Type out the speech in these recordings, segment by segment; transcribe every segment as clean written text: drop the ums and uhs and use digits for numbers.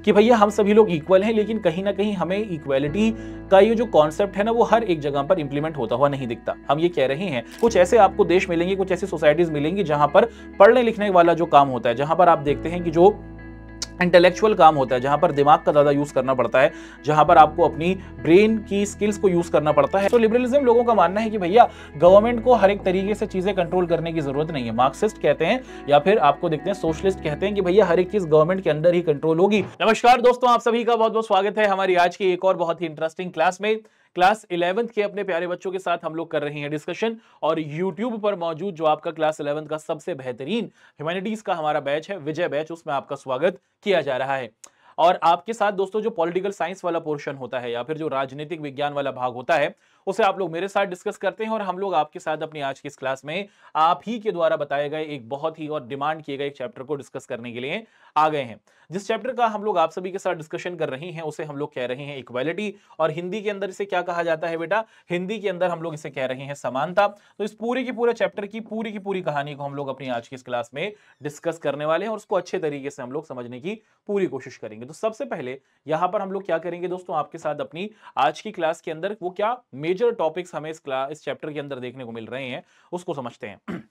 कि भैया हम सभी लोग इक्वल हैं, लेकिन कहीं ना कहीं हमें इक्वालिटी का ये जो कॉन्सेप्ट है ना वो हर एक जगह पर इंप्लीमेंट होता हुआ नहीं दिखता। हम ये कह रहे हैं कुछ ऐसे आपको देश मिलेंगे, कुछ ऐसी सोसाइटीज मिलेंगी जहां पर पढ़ने लिखने वाला जो काम होता है, जहां पर आप देखते हैं कि जो इंटेलेक्चुअल काम होता है, जहां पर दिमाग का ज्यादा यूज करना पड़ता है, जहां पर आपको अपनी ब्रेन की स्किल्स को यूज करना पड़ता है। तो लिबरलिज्म लोगों का मानना है कि भैया गवर्नमेंट को हर एक तरीके से चीजें कंट्रोल करने की जरूरत नहीं है। मार्क्सिस्ट कहते हैं या फिर आपको देखते हैं सोशलिस्ट कहते हैं कि भैया हर एक चीज गवर्नमेंट के अंदर ही कंट्रोल होगी। नमस्कार दोस्तों, आप सभी का बहुत बहुत स्वागत है हमारी आज की एक और बहुत ही इंटरेस्टिंग क्लास में। क्लास 11th के अपने प्यारे बच्चों के साथ हम लोग कर रहे हैं डिस्कशन, और YouTube पर मौजूद जो आपका क्लास 11th का सबसे बेहतरीन ह्यूमैनिटीज का हमारा बैच है, विजय बैच, उसमें आपका स्वागत किया जा रहा है। और आपके साथ दोस्तों जो पॉलिटिकल साइंस वाला पोर्शन होता है या फिर जो राजनीतिक विज्ञान वाला भाग होता है, उसे आप लोग मेरे साथ डिस्कस करते हैं, और हम लोग आपके साथ अपनी आज की इस क्लास में आप ही के द्वारा बताए गए एक बहुत ही और डिमांड किए गए एक चैप्टर को डिस्कस करने के लिए आ गए हैं। जिस चैप्टर का हम लोग आप सभी के साथ डिस्कशन कर रहे हैं उसे हम लोग कह रहे हैं इक्वालिटी, और हिंदी के अंदर इसे क्या कहा जाता है बेटा? हिंदी के अंदर हम लोग इसे कह रहे हैं समानता। तो इस पूरे की पूरे चैप्टर की पूरी कहानी को हम लोग अपनी आज की इस क्लास में डिस्कस करने वाले हैं, और उसको अच्छे तरीके से हम लोग समझने की पूरी कोशिश करेंगे। तो सबसे पहले यहां पर हम लोग क्या करेंगे दोस्तों, आपके साथ अपनी आज की क्लास के अंदर वो क्या मेजर टॉपिक्स हमें इस चैप्टर के अंदर देखने को मिल रहे हैं उसको समझते हैं।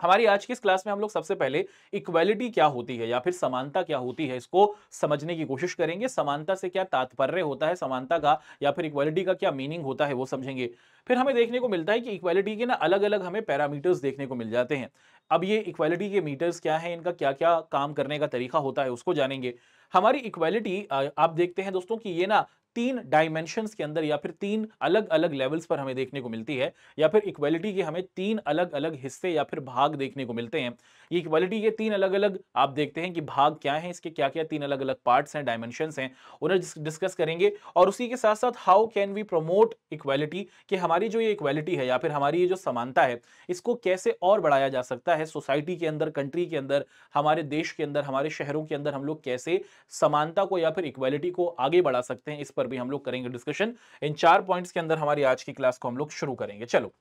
हमारी आज की इस क्लास में हम लोग सबसे पहले इक्वालिटी क्या होती है या फिर समानता क्या होती है इसको समझने की कोशिश करेंगे। समानता से क्या तात्पर्य होता है समानता का, या फिर इक्वालिटी का क्या मीनिंग होता है वो समझेंगे। फिर हमें देखने को मिलता है कि इक्वालिटी के ना अलग अलग हमें पैरामीटर्स देखने को मिल जाते हैं। अब ये इक्वालिटी के मीटर्स क्या है, इनका क्या क्या काम करने का तरीका होता है उसको जानेंगे। हमारी इक्वालिटी आप देखते हैं दोस्तों कि ये ना तीन डायमेंशंस के अंदर या फिर तीन अलग अलग लेवल्स पर हमें देखने को मिलती है, या फिर इक्वालिटी के हमें तीन अलग अलग हिस्से या फिर भाग देखने को मिलते हैं। ये इक्वालिटी के तीन अलग अलग आप देखते हैं कि भाग क्या हैं, इसके क्या क्या तीन अलग अलग पार्ट्स हैं, डायमेंशंस हैं, उन्हें डिस्कस करेंगे। और उसी के साथ साथ how can we promote equality, कि हमारी जो ये इक्वालिटी है या फिर हमारी ये जो समानता है इसको कैसे और बढ़ाया जा सकता है सोसाइटी के अंदर, कंट्री के अंदर, हमारे देश के अंदर, हमारे शहरों के अंदर हम लोग कैसे समानता को या फिर इक्वालिटी को आगे बढ़ा सकते हैं, इस पर भी हम लोग करेंगे डिस्कशन। इन 4 पॉइंट्स के अंदर हमारी आज की क्लास को हम लोग शुरू करेंगे। चलो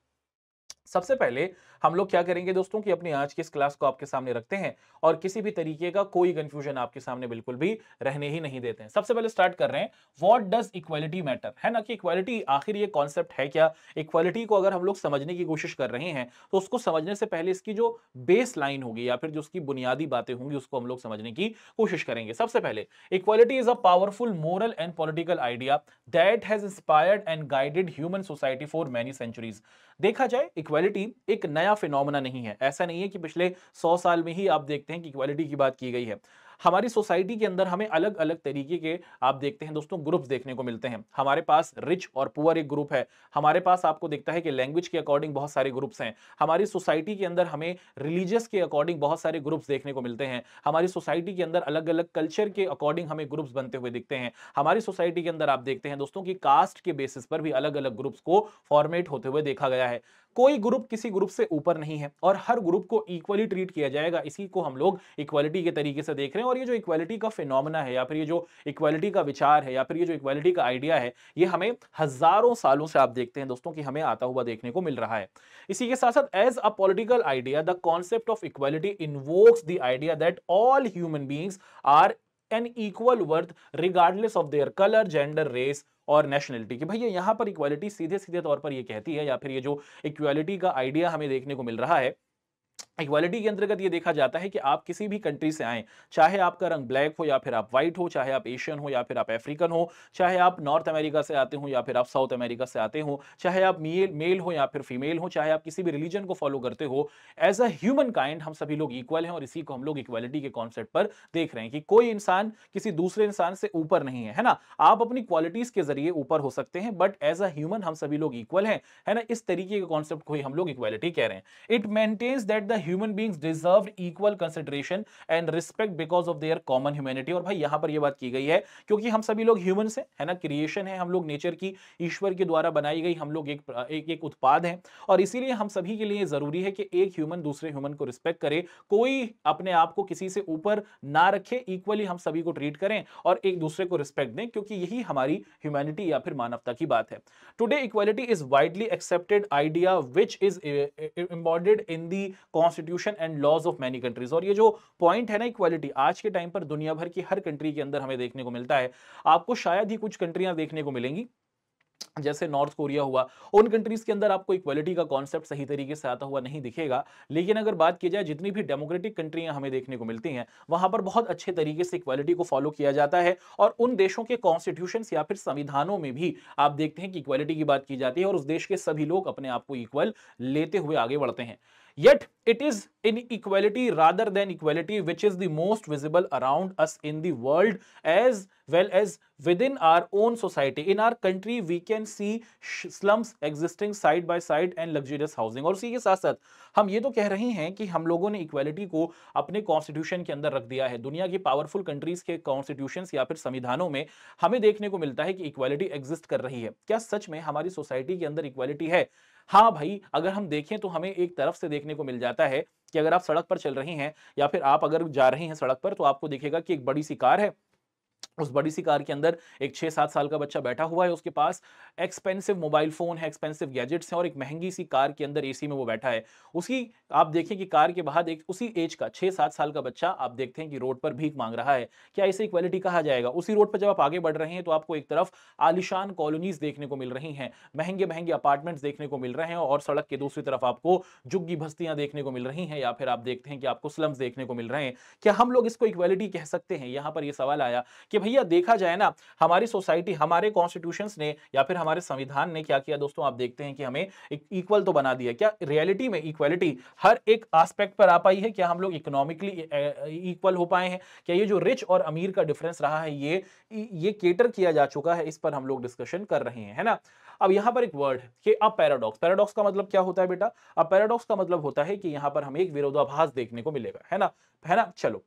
सबसे पहले हम लोग क्या करेंगे दोस्तों कि अपनी आज की इस क्लास को आपके सामने रखते हैं, और किसी भी तरीके का कोई कंफ्यूजन आपके सामने बिल्कुल भी रहने ही नहीं देते हैं। सबसे पहले स्टार्ट कर रहे हैं, व्हाट डज इक्वालिटी मैटर, है ना, कि इक्वालिटी आखिर ये कॉन्सेप्ट है क्या। इक्वालिटी को अगर हम लोग समझने की कोशिश कर रहे हैं तो उसको समझने से पहले इसकी जो बेस लाइन होगी या फिर जो उसकी बुनियादी बातें होंगी उसको हम लोग समझने की कोशिश करेंगे। सबसे पहले, equality is a powerful moral and political idea that has inspired and guided human society for many centuries. देखा जाए इक्वालिटी एक नया फिनोमेना नहीं है। ऐसा नहीं है कि पिछले 100 साल में ही आप देखते हैं कि इक्वालिटी की बात की गई है। हमारी सोसाइटी के अंदर हमें अलग अलग तरीके के आप देखते हैं दोस्तों ग्रुप्स देखने को मिलते हैं। हमारे पास रिच और पुअर एक ग्रुप है, हमारे पास आपको दिखता है कि लैंग्वेज के अकॉर्डिंग बहुत सारे ग्रुप्स हैं, हमारी सोसाइटी के अंदर हमें रिलीजियस के अकॉर्डिंग बहुत सारे ग्रुप्स देखने को मिलते हैं, हमारी सोसाइटी के अंदर अलग अलग कल्चर के अकॉर्डिंग हमें ग्रुप्स बनते हुए दिखते हैं। हमारी सोसाइटी के अंदर आप देखते हैं दोस्तों कि कास्ट के बेसिस पर भी अलग अलग ग्रुप्स को फॉर्मेट होते हुए देखा गया है। कोई ग्रुप किसी ग्रुप से ऊपर नहीं है, और हर ग्रुप को इक्वली ट्रीट किया जाएगा। इसी को हम लोग इक्वालिटी के तरीके से देख रहे हैं। और ये जो इक्वालिटी का फिनोमेना है या फिर ये जो इक्वालिटी का विचार है या फिर ये जो इक्वालिटी का आइडिया है, ये हमें हजारों सालों से आप देखते हैं दोस्तों कि हमें आता हुआ देखने को मिल रहा है। इसी के साथ साथ as a political idea the concept of equality invokes the idea that all human beings are an equal worth regardless of their colour, gender, race और नेशनलिटी। कि भैया यहां पर इक्वालिटी सीधे सीधे तौर पर ये कहती है, या फिर ये जो इक्वालिटी का आइडिया हमें देखने को मिल रहा है, इक्वालिटी के अंतर्गत ये देखा जाता है कि आप किसी भी कंट्री से आए, चाहे आपका रंग ब्लैक हो या फिर आप व्हाइट हो, चाहे आप एशियन हो या फिर आप अफ्रीकन हो, चाहे आप नॉर्थ अमेरिका से आते हो या फिर आप साउथ अमेरिका से आते हो, चाहे आप मेल हो या फिर फीमेल हो, चाहे आप किसी भी रिलीजन को फॉलो करते हो, एज अ ह्यूमन काइंड हम सभी लोग इक्वल हैं। और इसी को हम लोग इक्वालिटी के कॉन्सेप्ट पर देख रहे हैं कि कोई इंसान किसी दूसरे इंसान से ऊपर नहीं है ना। आप अपनी क्वालिटीज के जरिए ऊपर हो सकते हैं, बट एज अ ह्यूमन हम सभी लोग इक्वल हैं, है ना। इस तरीके के कॉन्सेप्ट को ही हम लोग इक्वालिटी कह रहे हैं। It maintains that the human beings deserve equal consideration and respect because of their common humanity. और भाई यहां पर यह बात की गई है क्योंकि हम सभी लोग ह्यूमंस हैं, है ना, क्रिएशन है, हम लोग नेचर की, ईश्वर के द्वारा बनाई गई हम लोग एक उत्पाद हैं, और इसीलिए हम सभी के लिए जरूरी है कि एक ह्यूमन दूसरे ह्यूमन को रिस्पेक्ट करे, कोई अपने आप को किसी से ऊपर ना रखे, इक्वली हम सभी को ट्रीट करें और एक दूसरे को रिस्पेक्ट दें, क्योंकि यही हमारी ह्यूमैनिटी या फिर मानवता की बात है। Today equality is widely accepted idea which is embodied in the constitution and laws of many countries. और ये जो पॉइंट है ना इक्वालिटी, आज के टाइम पर दुनिया भर की हर कंट्री के अंदर हमें देखने को मिलता है। आपको शायद ही कुछ कंट्रियां देखने को मिलेंगी जैसे नॉर्थ कोरिया हुआ, उन कंट्रीज के अंदर आपको इक्वालिटी का कॉन्सेप्ट सही तरीके से आता हुआ नहीं दिखेगा। लेकिन अगर बात की जाए जितनी भी डेमोक्रेटिक कंट्रियां हमें देखने को मिलती हैं, वहां पर बहुत अच्छे तरीके से इक्वालिटी को फॉलो किया जाता है। और उन देशों के कॉन्स्टिट्यूशंस या फिर संविधानों में भी आप देखते हैं कि इक्वालिटी की बात की जाती है और उस देश के सभी लोग अपने आप को इक्वल लेते हुए आगे बढ़ते हैं। Yet it is inequality rather than equality which is the most visible around us in the world as well as within our own society. In our country we can see slums existing side by side and luxurious housing. और उसी के साथ साथ हम ये तो कह रहे हैं कि हम लोगों ने इक्वालिटी को अपने कॉन्स्टिट्यूशन के अंदर रख दिया है। दुनिया की पावरफुल कंट्रीज के कॉन्स्टिट्यूशंस या फिर संविधानों में हमें देखने को मिलता है कि इक्वालिटी एग्जिस्ट कर रही है। क्या सच में हमारी सोसाइटी के अंदर इक्वालिटी है? हाँ भाई, अगर हम देखें तो हमें एक तरफ से देखने को मिल जाता है कि अगर आप सड़क पर चल रही हैं या फिर आप अगर जा रही हैं सड़क पर, तो आपको दिखेगा कि एक बड़ी सी कार है। उस बड़ी सी कार के अंदर एक 6-7 साल का बच्चा बैठा हुआ है, उसके पास एक्सपेंसिव मोबाइल फोन है, एक्सपेंसिव गैजेट्स हैं और एक महंगी सी कार के अंदर एसी में वो बैठा है। उसी आप देखें कि कार के बाहर एक उसी एज का 6-7 साल का बच्चा आप देखते हैं कि रोड पर भीख मांग रहा है। क्या इसे इक्वालिटी कहा जाएगा? उसी रोड पर जब आप आगे बढ़ रहे हैं तो आपको एक तरफ आलिशान कॉलोनीज देखने को मिल रही हैं, महंगे महंगे अपार्टमेंट्स देखने को मिल रहे हैं और सड़क के दूसरी तरफ आपको झुग्गी बस्तियां देखने को मिल रही हैं या फिर आप देखते हैं कि आपको स्लम्स देखने को मिल रहे हैं। क्या हम लोग इसको इक्वालिटी कह सकते हैं? यहां पर यह सवाल आया कि भैया देखा जाए ना, हमारी सोसाइटी, हमारे कॉन्स्टिट्यूशंस ने या फिर हमारे संविधान ने क्या किया दोस्तों? आप देखते हैं कि हमें इक्वल तो बना दिया। क्या रियलिटी में इक्वालिटी हर एक एस्पेक्ट पर आ पाई है? क्या हम लोग इकोनॉमिकली इक्वल हो पाए हैं? क्या ये जो रिच और अमीर का डिफरेंस रहा है ये केटर किया जा चुका है? इस पर हम लोग डिस्कशन कर रहे हैं, है ना। अब यहां पर एक वर्ड है कि अब पैराडॉक्स। पैराडॉक्स का मतलब क्या होता है बेटा? अब पैराडॉक्स का मतलब होता है कि यहां पर हमें एक विरोधाभास देखने को मिलेगा, है ना। चलो,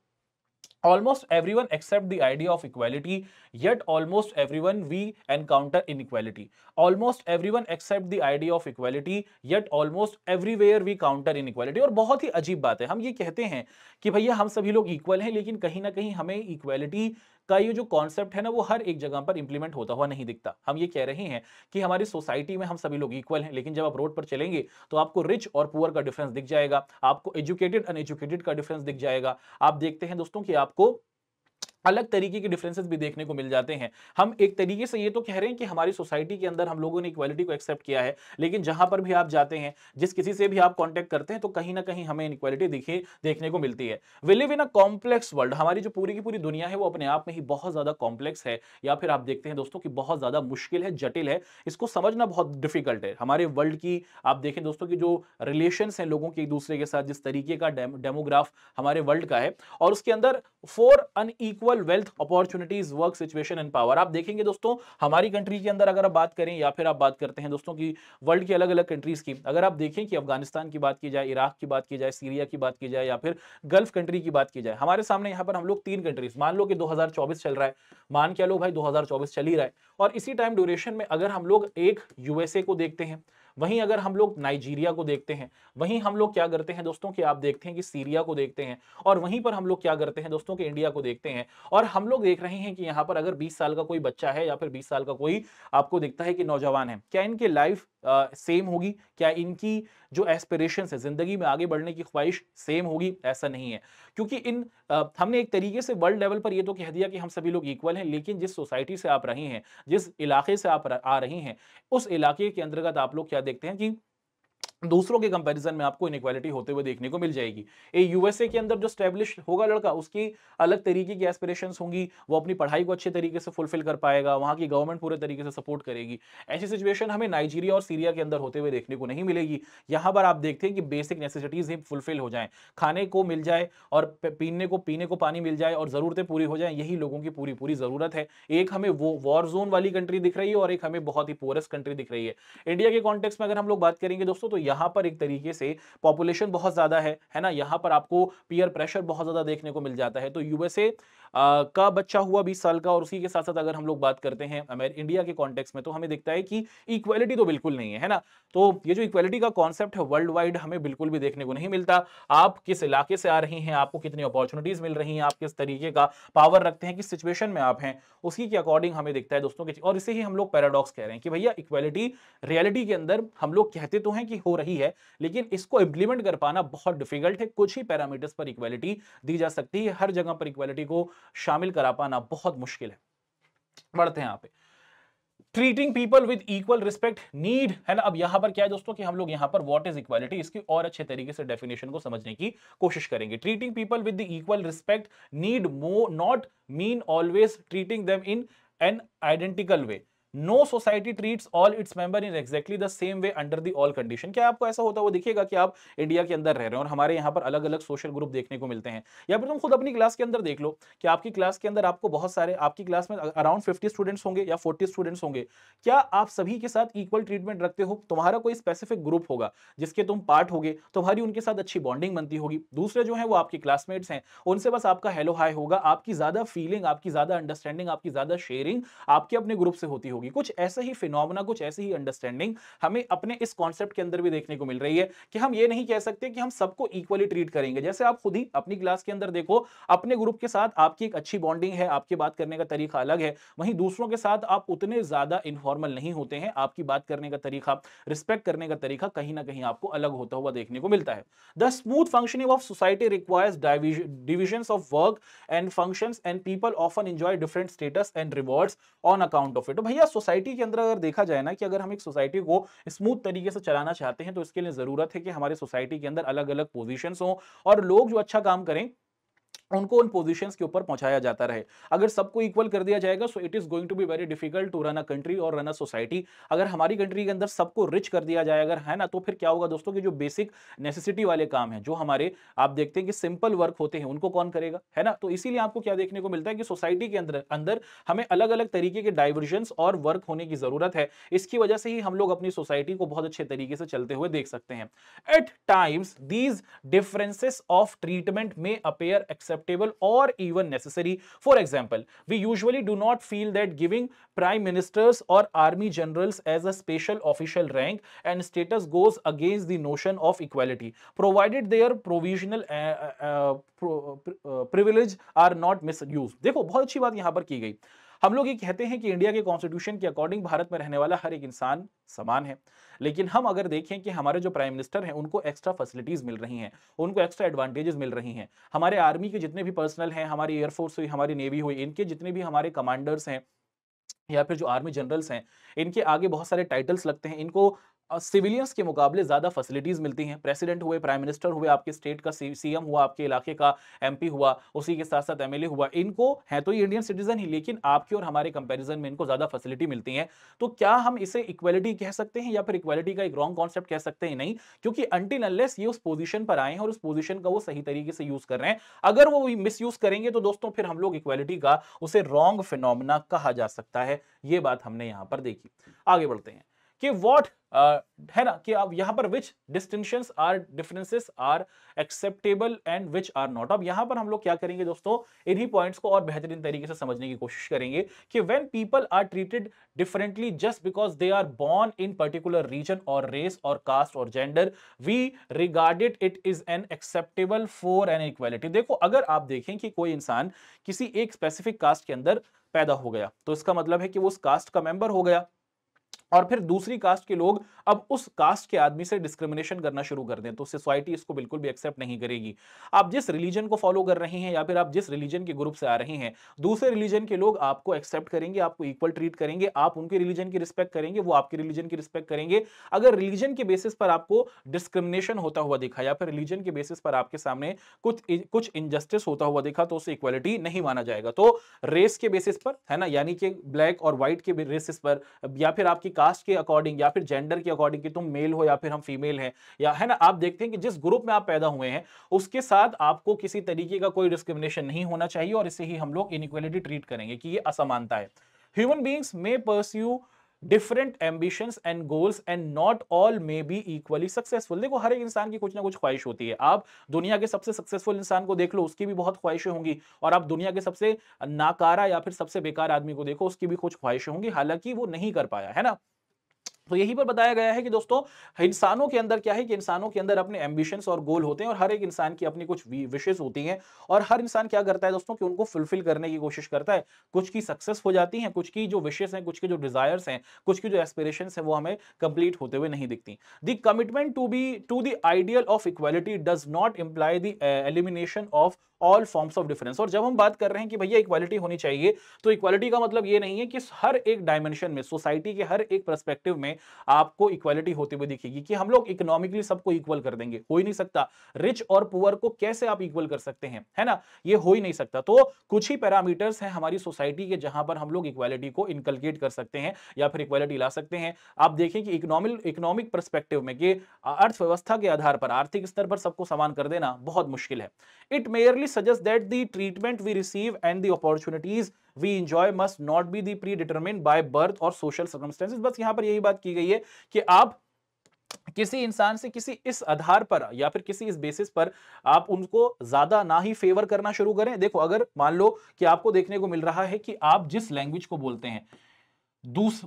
almost everyone accept the idea of equality, yet almost everyone we encounter inequality. Almost everyone accept the idea of equality, yet almost everywhere we counter inequality. और बहुत ही अजीब बात है, हम ये कहते हैं कि भैया हम सभी लोग इक्वल हैं, लेकिन कहीं ना कहीं हमें इक्वालिटी का ये जो कॉन्सेप्ट है ना, वो हर एक जगह पर इंप्लीमेंट होता हुआ नहीं दिखता। हम ये कह रहे हैं कि हमारी सोसाइटी में हम सभी लोग इक्वल हैं, लेकिन जब आप रोड पर चलेंगे तो आपको रिच और पुअर का डिफरेंस दिख जाएगा, आपको एजुकेटेड अनएजुकेटेड का डिफरेंस दिख जाएगा। आप देखते हैं दोस्तों कि आपको अलग तरीके के डिफरेंसेस भी देखने को मिल जाते हैं। हम एक तरीके से ये तो कह रहे हैं कि हमारी सोसाइटी के अंदर हम लोगों ने इक्वालिटी को एक्सेप्ट किया है, लेकिन जहां पर भी आप जाते हैं, जिस किसी से भी आप कांटेक्ट करते हैं, तो कहीं ना कहीं हमें इनइक्वालिटी देखने को मिलती है। We live in a complex world. हमारी जो पूरी की पूरी दुनिया है वो अपने आप में ही बहुत ज्यादा कॉम्प्लेक्स है, या फिर आप देखते हैं दोस्तों कि बहुत ज्यादा मुश्किल है, जटिल है, इसको समझना बहुत डिफिकल्ट है। हमारे वर्ल्ड की आप देखें दोस्तों कि जो रिलेशंस हैं लोगों के एक दूसरे के साथ, जिस तरीके का डेमोग्राफ हमारे वर्ल्ड का है, और उसके अंदर 4 unequal wealth opportunities, work situation and power. आप देखेंगे दोस्तों हमारी कंट्री के अंदर अगर आप बात करें, या फिर आप बात करते हैं दोस्तों की वर्ल्ड की अलग अलग कंट्रीज की, अगर आप देखें कि अफगानिस्तान की बात की जाए, इराक की बात की जाए, सीरिया की बात की जाए, या फिर गल्फ कंट्री की बात की जाए, हमारे सामने यहाँ पर हम लोग 3 कंट्रीज मान लो कि 2024 चल रहा है, मान क्या लो भाई 2024 चल ही रहा है, और इसी टाइम ड्यूरेशन में अगर हम लोग एक यूएसए को देखते हैं, वहीं अगर हम लोग नाइजीरिया को देखते हैं, वहीं हम लोग क्या करते हैं दोस्तों कि आप देखते हैं कि सीरिया को देखते हैं, और वहीं पर हम लोग क्या करते हैं दोस्तों कि इंडिया को देखते हैं, और हम लोग देख रहे हैं कि यहाँ पर अगर 20 साल का कोई बच्चा है या फिर 20 साल का कोई आपको दिखता है कि नौजवान है, क्या इनकी लाइफ सेम होगी? क्या इनकी जो एस्पिरेशंस है, जिंदगी में आगे बढ़ने की ख्वाहिश सेम होगी? ऐसा नहीं है, क्योंकि हमने एक तरीके से वर्ल्ड लेवल पर ये तो कह दिया कि हम सभी लोग इक्वल हैं, लेकिन जिस सोसाइटी से आप रही हैं, जिस इलाके से आप आ रही हैं, उस इलाके के अंतर्गत आप लोग क्या देखते हैं कि दूसरों के कंपैरिजन में आपको इनइक्वालिटी होते हुए देखने को मिल जाएगी। यूएसए के अंदर जो स्टैब्लिश होगा लड़का, उसकी अलग तरीके की एस्पिरेशंस होंगी, वो अपनी पढ़ाई को अच्छे तरीके से फुलफिल कर पाएगा, वहां की गवर्नमेंट पूरे तरीके से सपोर्ट करेगी। ऐसी सिचुएशन हमें नाइजीरिया और सीरिया के अंदर होते हुए देखने को नहीं मिलेगी। यहां पर आप देखते हैं कि बेसिक नेसेसिटीज ही फुलफिल हो जाएं, खाने को मिल जाए और पीने को पानी मिल जाए और जरूरतें पूरी हो जाए, यही लोगों की पूरी पूरी जरूरत है। एक हमें वो वॉर जोन वाली कंट्री दिख रही है और एक हमें बहुत ही पुअरेस्ट कंट्री दिख रही है। इंडिया के कॉन्टेक्स्ट में अगर हम लोग बात करेंगे दोस्तों, तो यहां पर एक तरीके से पॉपुलेशन बहुत ज्यादा है ना, यहां पर आपको पीयर प्रेशर बहुत ज्यादा देखने को मिल जाता है। तो यूएसए का बच्चा हुआ 20 साल का, और उसी के साथ साथ अगर हम लोग बात करते हैं इंडिया के कॉन्टेक्स्ट में, तो हमें दिखता है कि इक्वालिटी तो बिल्कुल नहीं है ना। तो ये जो इक्वालिटी का कॉन्सेप्ट है वर्ल्ड वाइड हमें बिल्कुल भी देखने को नहीं मिलता। आप किस इलाके से आ रही हैं, आपको कितनी अपॉर्चुनिटीज मिल रही हैं, आप किस तरीके का पावर रखते हैं, किस सिचुएशन में आप हैं, उसी के अकॉर्डिंग हमें दिखता है दोस्तों। और इसे ही हम लोग पैराडॉक्स कह रहे हैं कि भैया इक्वालिटी रियलिटी के अंदर हम लोग कहते तो हैं कि हो रही है, लेकिन इसको इंप्लीमेंट कर पाना बहुत डिफिकल्ट है। कुछ ही पैरामीटर्स पर इक्वालिटी दी जा सकती है, हर जगह पर इक्वालिटी को शामिल करा पाना बहुत मुश्किल है। बढ़ते हैं यहाँ पे, treating people with equal respect need, है ना। अब यहां पर क्या है दोस्तों कि हम लोग यहां पर व्हाट इज इक्वालिटी, इसकी और अच्छे तरीके से डेफिनेशन को समझने की कोशिश करेंगे। Treating people with the equal respect need more not mean always treating them in an identical way. No society treats all its member in exactly the same way under the all condition. क्या आपको ऐसा होता है वो दिखेगा कि आप India के अंदर रह रहे हैं और हमारे यहाँ पर अलग अलग सोशल ग्रुप देखने को मिलते हैं, या फिर तुम खुद अपनी क्लास के अंदर देख लो कि आपकी क्लास के अंदर आपको बहुत सारे, आपकी क्लास में अराउंड 50 स्टूडेंट्स होंगे या 40 स्टूडेंट्स होंगे। क्या आप सभी के साथ इक्वल ट्रीटमेंट रखते हो? तुम्हारा कोई स्पेसिफिक ग्रुप होगा जिसके तुम पार्ट होगे, तुम्हारी उनके साथ अच्छी बॉन्डिंग बनती होगी। दूसरे जो है वो आपके क्लासमेट्स हैं, उनसे बस आपका हेलो हाय होगा, आपकी ज्यादा फीलिंग, आपकी ज्यादा अंडरस्टैंडिंग, आपकी ज्यादा शेयरिंग आपके अपने ग्रुप से होती होगी। कुछ ऐसा ही फिनोमेना, कुछ ऐसी ही अंडरस्टैंडिंग हमें अपने इस कॉन्सेप्ट के अंदर भी देखने को मिल रही है कि हम ये नहीं कह सकते कि हम सबको इक्वली ट्रीट करेंगे। जैसे आप खुद ही अपनी क्लास के अंदर देखो, अपने ग्रुप के साथ आपकी एक अच्छी बॉन्डिंग है, आपके बात करने का तरीका अलग है, वहीं दूसरों के साथ आप उतने ज्यादा इनफॉर्मल नहीं होते हैं, आपकी बात करने का तरीका, रिस्पेक्ट करने का तरीका कहीं ना कहीं आपको अलग होता हुआ देखने को मिलता है। The smooth functioning of society requires divisions of work and functions and people often enjoy different status and rewards on account of it. तो भैया सोसाइटी के अंदर अगर देखा जाए ना कि अगर हम एक सोसाइटी को स्मूथ तरीके से चलाना चाहते हैं तो इसके लिए जरूरत है कि हमारे सोसाइटी के अंदर अलग अलग पोजीशंस हो और लोग जो अच्छा काम करें उनको उन पोजीशंस के ऊपर पहुंचाया जाता रहे। अगर सबको इक्वल कर दिया जाएगा so it is going to be very difficult to run a country और रन अ सोसाइटी। अगर हमारी कंट्री के अंदर सबको रिच कर दिया जाए अगर, है ना, तो फिर क्या होगा दोस्तों कि जो बेसिक नेसेसिटी वाले काम है, जो हमारे आप देखते हैं कि सिंपल वर्क होते हैं, उनको कौन करेगा, है ना। तो इसीलिए आपको क्या देखने को मिलता है कि सोसाइटी के अंदर अंदर हमें अलग अलग तरीके के डाइवर्जन्स और वर्क होने की जरूरत है। इसकी वजह से ही हम लोग अपनी सोसाइटी को बहुत अच्छे तरीके से चलते हुए देख सकते हैं। At times these differences of treatment may appear acceptable और even necessary. For example, we usually do not feel that giving prime ministers or army generals as a special official rank and status goes against the notion of equality, provided their provisional privilege are not misused. देखो बहुत अच्छी बात यहां पर की गई। हम लोग ये कहते हैं कि इंडिया के कॉन्स्टिट्यूशन के अकॉर्डिंग भारत में रहने वाला हर एक इंसान समान है, लेकिन हम अगर देखें कि हमारे जो प्राइम मिनिस्टर हैं उनको एक्स्ट्रा फैसिलिटीज मिल रही हैं, उनको एक्स्ट्रा एडवांटेजेस मिल रही हैं। हमारे आर्मी के जितने भी पर्सनल हैं, हमारी एयरफोर्स हुई, हमारी नेवी हुई, इनके जितने भी हमारे कमांडर्स हैं या फिर जो आर्मी जनरल्स हैं, इनके आगे बहुत सारे टाइटल्स लगते हैं, इनको सिविलियंस के मुकाबले ज्यादा फैसिलिटीज मिलती हैं। प्रेसिडेंट हुए, प्राइम मिनिस्टर हुए, आपके स्टेट का सीएम हुआ, आपके इलाके का एमपी हुआ, उसी के साथ साथ एमएलए हुआ, इनको है तो ये इंडियन सिटीजन ही, लेकिन आपके और हमारे कंपैरिजन में इनको ज्यादा फैसिलिटी मिलती है। तो क्या हम इसे इक्वालिटी कह सकते हैं या फिर इक्वालिटी का एक रॉन्ग कॉन्सेप्ट कह सकते हैं? नहीं, क्योंकि अनटिल अनलेस ये उस पोजीशन पर आए हैं और उस पोजीशन का वो सही तरीके से यूज कर रहे हैं। अगर वो मिस यूज करेंगे तो दोस्तों फिर हम लोग इक्वालिटी का उसे रॉन्ग फिनोमेना कहा जा सकता है। ये बात हमने यहां पर देखी। आगे बढ़ते हैं कि व्हाट है ना कि अब यहां पर which distinctions or differences are acceptable and which are not. अब यहां पर हम लोग क्या करेंगे दोस्तों, इन्हीं पॉइंट्स को और बेहतरीन तरीके से समझने की कोशिश करेंगे कि when people are treated differently just because they are born in particular region और रेस और कास्ट और gender, we regarded it is an acceptable for an equality. देखो अगर आप देखें कि कोई इंसान किसी एक स्पेसिफिक कास्ट के अंदर पैदा हो गया तो इसका मतलब है कि वो उस कास्ट का मेंबर हो गया, और फिर दूसरी कास्ट के लोग अब उस कास्ट के आदमी से डिस्क्रिमिनेशन करना शुरू कर दें तो सोसाइटी इसको बिल्कुल भी एक्सेप्ट नहीं करेगी। आप जिस रिलीजन को फॉलो कर रहे हैं या फिर आप जिस रिलीजन के ग्रुप से आ रहे हैं, दूसरे रिलीजन के लोग आपको एक्सेप्ट करेंगे, आपको इक्वल ट्रीट करेंगे, आप उनके रिलीजन की रिस्पेक्ट करेंगे, वो आपके रिलीजन की रिस्पेक्ट करेंगे। अगर रिलीजन के बेसिस पर आपको डिस्क्रिमिनेशन होता हुआ दिखा या फिर रिलीजन के बेसिस पर आपके सामने कुछ इनजस्टिस होता हुआ दिखा तो उसे इक्वालिटी नहीं माना जाएगा। तो रेस के बेसिस पर, है ना, यानी कि ब्लैक और व्हाइट के बेसिस पर या फिर आपकी कास्ट के अकॉर्डिंग या फिर जेंडर के अकॉर्डिंग कि तुम मेल हो या फिर हम फीमेल हैं, या है ना, आप देखते हैं कि जिस ग्रुप में आप पैदा हुए हैं उसके साथ आपको किसी तरीके का कोई डिस्क्रिमिनेशन नहीं होना चाहिए और इसे ही हम लोग इनइक्वालिटी ट्रीट करेंगे कि ये असमानता है। Human beings may pursue different ambitions and goals and not all may be equally successful. देखो हर एक इंसान की कुछ ना कुछ ख्वाहिश होती है। आप दुनिया के सबसे सक्सेसफुल इंसान को देख लो, उसकी भी बहुत ख्वाहिशें होंगी, और आप दुनिया के सबसे नाकारा या फिर सबसे बेकार आदमी को देखो, उसकी भी कुछ ख्वाहिशें होंगी, हालांकि वो नहीं कर पाया, है ना। तो यहीं पर बताया गया है कि दोस्तों इंसानों के अंदर क्या है कि इंसानों के अंदर अपने एम्बिशंस और गोल होते हैं और हर एक इंसान की अपनी कुछ विशेष होती हैं और हर इंसान क्या करता है दोस्तों कि उनको फुलफिल करने की कोशिश करता है। कुछ की सक्सेस हो जाती हैं, कुछ की जो विशेष हैं, कुछ के जो डिजायर्स हैं, कुछ की जो एस्पिरेशंस हैं वो हमें कंप्लीट होते हुए नहीं दिखती। The commitment to the ideal of equality does not imply the elimination of all forms of difference. और जब हम बात कर रहे हैं कि भैया इक्वालिटी होनी चाहिए, तो इक्वालिटी का मतलब ये नहीं है कि हर एक डायमेंशन में, सोसाइटी के हर एक पर्सपेक्टिव में आपको इक्वालिटी होती हुई दिखेगी कि हम लोग इकोनॉमिकली सबको इक्वल कर देंगे। हो ही नहीं सकता। रिच और पुअर को कैसे आप इक्वल कर सकते हैं, है ना? ये हो ही नहीं सकता। तो कुछ ही पैरामीटर्स हैं हमारी सोसाइटी के जहां पर हम लोग इक्वालिटी को इनकलकेट कर सकते हैं या फिर इक्वालिटी ला सकते हैं। आप देखें कि इकोनॉमिक पर्सपेक्टिव में कि अर्थव्यवस्था के आधार पर, आर्थिक स्तर पर सबको समान कर देना बहुत मुश्किल है। It merely suggest that the treatment we receive and the opportunities we enjoy must not be the predetermined by birth or social circumstances। बस यहां पर यही बात की गई है कि आप किसी इंसान से किसी इस आधार पर या फिर किसी इस बेसिस पर आप उनको ज्यादा ना ही फेवर करना शुरू करें। देखो, अगर मान लो कि आपको देखने को मिल रहा है कि आप जिस लैंग्वेज को बोलते हैं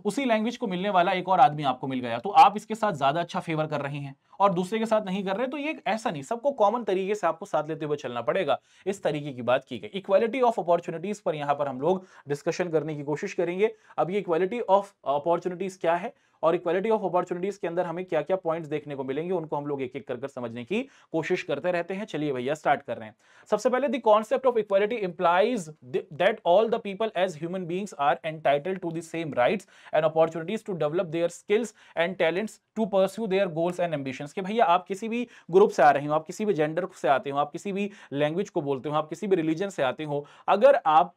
उसी लैंग्वेज को मिलने वाला एक और आदमी आपको मिल गया, तो आप इसके साथ ज्यादा अच्छा फेवर कर रहे हैं और दूसरे के साथ नहीं कर रहे, तो ये ऐसा नहीं, सबको कॉमन तरीके से आपको साथ लेते हुए चलना पड़ेगा। इस तरीके की बात की गई। इक्वालिटी ऑफ अपॉर्चुनिटीज पर यहां पर हम लोग डिस्कशन करने की कोशिश करेंगे। अब ये इक्वालिटी ऑफ अपॉर्चुनिटीज क्या है और इक्वालिटी ऑफ अपॉर्चुनिटीज के अंदर हमें क्या क्या पॉइंट्स देखने को मिलेंगे, उनको हम लोग एक एक कर समझने की कोशिश करते रहते हैं। चलिए भैया स्टार्ट कर रहे हैं। सबसे पहले the concept of equality implies that all the people as human beings are entitled to the same rights and opportunities to develop their skills and talents to pursue their goals and ambitions. कि भैया आप किसी भी group से आ रहे हो, आप किसी भी जेंडर से आते हो, आप किसी भी लैंग्वेज को बोलते हो, आप किसी भी रिलीजन से आते हो, अगर आप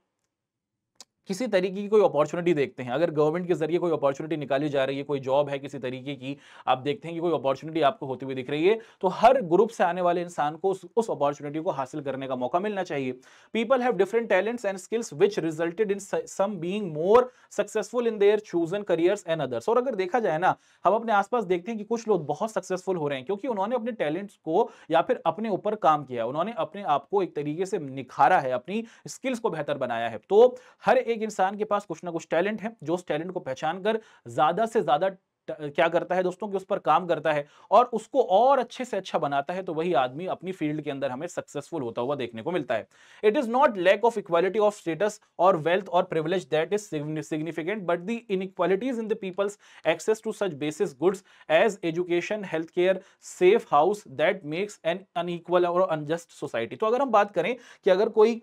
किसी तरीके की कोई अपॉर्चुनिटी देखते हैं, अगर गवर्नमेंट के जरिए कोई अपॉर्चुनिटी निकाली जा रही है, कोई जॉब है किसी तरीके की, आप देखते हैं कि कोई अपॉर्चुनिटी आपको होती हुई दिख रही है, तो हर ग्रुप से आने वाले इंसान को उस अपॉर्चुनिटी को हासिल करने का मौका मिलना चाहिए। People have different talents and skills which resulted in some being more successful in their chosen careers and others. और अगर देखा जाए ना, हम अपने आसपास देखते हैं कि कुछ लोग बहुत सक्सेसफुल हो रहे हैं क्योंकि उन्होंने अपने टैलेंट्स को या फिर अपने ऊपर काम किया, उन्होंने अपने आप को एक तरीके से निखारा है, अपनी स्किल्स को बेहतर बनाया है। तो हर एक इंसान के पास कुछ ना कुछ टैलेंट है, जो उस टैलेंट को पहचान कर ज्यादा से ज्यादा क्या करता है दोस्तों कि उस पर काम करता है और उसको और अच्छे से अच्छा बनाता है, तो वही आदमी अपनी फील्ड के अंदर हमें सक्सेसफुल होता हुआ देखने को मिलता है। It is not lack of equality of status और वेल्थ और privilege that is significant but the inequalities in the people's access to such basic goods as education, health care, safe house that makes an unequal और unjust society. तो अगर हम बात करें कि अगर कोई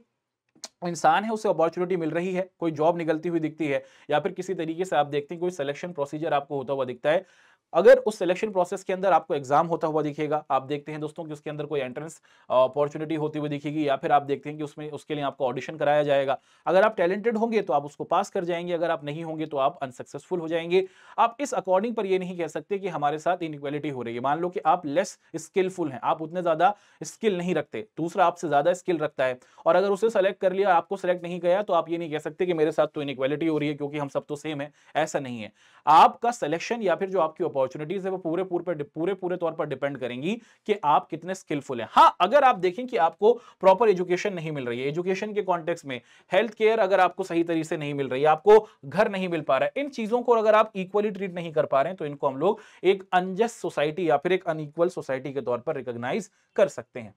इंसान है, उसे अपॉर्चुनिटी मिल रही है, कोई जॉब निकलती हुई दिखती है या फिर किसी तरीके से आप देखते हैं कोई सिलेक्शन प्रोसीजर आपको होता हुआ दिखता है, अगर उस सिलेक्शन प्रोसेस के अंदर आपको एग्जाम होता हुआ दिखेगा, आप देखते हैं दोस्तों कि उसके अंदर कोई एंट्रेंस अपॉर्चुनिटी होती हुई दिखेगी या फिर आप देखते हैं कि उसमें उसके लिए आपको ऑडिशन कराया जाएगा, अगर आप टैलेंटेड होंगे तो आप उसको पास कर जाएंगे, अगर आप नहीं होंगे तो आप अनसक्सेसफुल हो जाएंगे। आप इस अकॉर्डिंग पर ये नहीं कह सकते कि हमारे साथ इनइक्वालिटी हो रही है। मान लो कि आप लेस स्किलफुल हैं, आप उतने ज्यादा स्किल नहीं रखते, दूसरा आपसे ज्यादा स्किल रखता है और अगर उसे सेलेक्ट कर लिया, आपको सेलेक्ट नहीं किया, तो आप ये नहीं कह सकते कि मेरे साथ तो इनइक्वालिटी हो रही है क्योंकि हम सब तो सेम है। ऐसा नहीं है। आपका सिलेक्शन या फिर जो आपकी अपॉर्चुनिटीज है वो पूरे तौर पर डिपेंड करेंगी कि आप कितने स्किलफुल हैं। हां, अगर आप देखें कि आपको प्रॉपर एजुकेशन नहीं मिल रही है, एजुकेशन के कॉन्टेक्स्ट में हेल्थ केयर अगर आपको सही तरीके से नहीं मिल रही है, आपको घर नहीं मिल पा रहा है, इन चीजों को अगर आप इक्वली ट्रीट नहीं कर पा रहे हैं, तो इनको हम लोग एक अनजस्ट सोसाइटी या फिर एक अनइक्वल सोसाइटी के तौर पर रिकॉग्नाइज कर सकते हैं।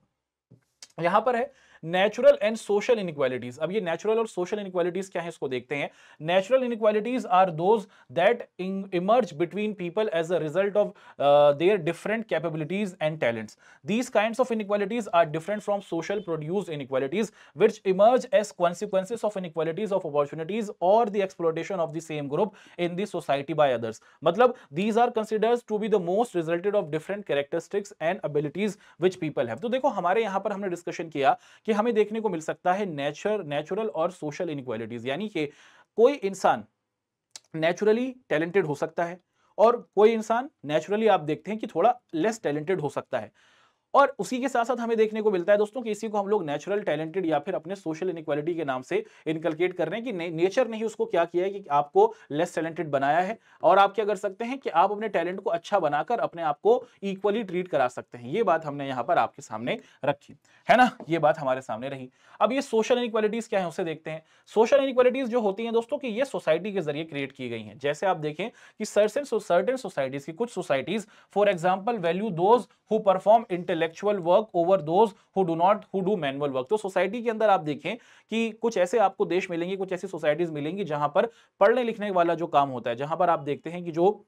यहां पर है नेचुरल एंड सोशल इनइक्वालिटीज। अब ये नेचुरल और सोशल इनइक्वालिटीज क्या है इसको देखते हैं। Natural inequalities are those that emerge between people as a result of their different capabilities and talents. These kinds of inequalities are different from social produced inequalities which emerge as consequences of inequalities of opportunities और the exploitation of the same group in the society by others. मतलब these are considered to be the most resulted of different characteristics and abilities which people have. तो देखो, हमारे यहां पर हमने discussion किया कि हमें देखने को मिल सकता है नेचुरल और सोशल इनइक्वालिटीज, यानी कि कोई इंसान नेचुरली टैलेंटेड हो सकता है और कोई इंसान नेचुरली आप देखते हैं कि थोड़ा लेस टैलेंटेड हो सकता है। और उसी के साथ-साथ हमें देखने को मिलता है दोस्तों कि इसी को हम लोग नेचुरल टैलेंटेड या फिर अपने सोशल इनइक्वालिटी के नाम से इनकलकेट कर रहे हैं कि नेचर ने ही उसको क्या किया है कि आपको लेस टैलेंटेड बनाया है और आप क्या कर सकते हैं कि आप अपने टैलेंट को अच्छा बनाकर अपने आप को इक्वली ट्रीट करा सकते हैं। ये बात हमने यहां पर आपके सामने रखी, है ना? ये बात हमारे सामने रही। अब ये सोशल इनइक्वालिटीज क्या है उसे देखते हैं। सोशल इनइक्वालिटीज जो होती हैं दोस्तों कि ये सोसाइटी के जरिए क्रिएट की गई हैं। जैसे आप देखें कि सर्टेन सोसाइटीज की कुछ societies for example value those who perform intellectual work over those who do manual work. तो सोसाइटी के अंदर आप देखें कि कुछ ऐसे आपको देश मिलेंगे, कुछ ऐसी सोसाइटीज मिलेंगी जहां पर पढ़ने लिखने वाला जो काम होता है, जहां पर आप देखते हैं कि जो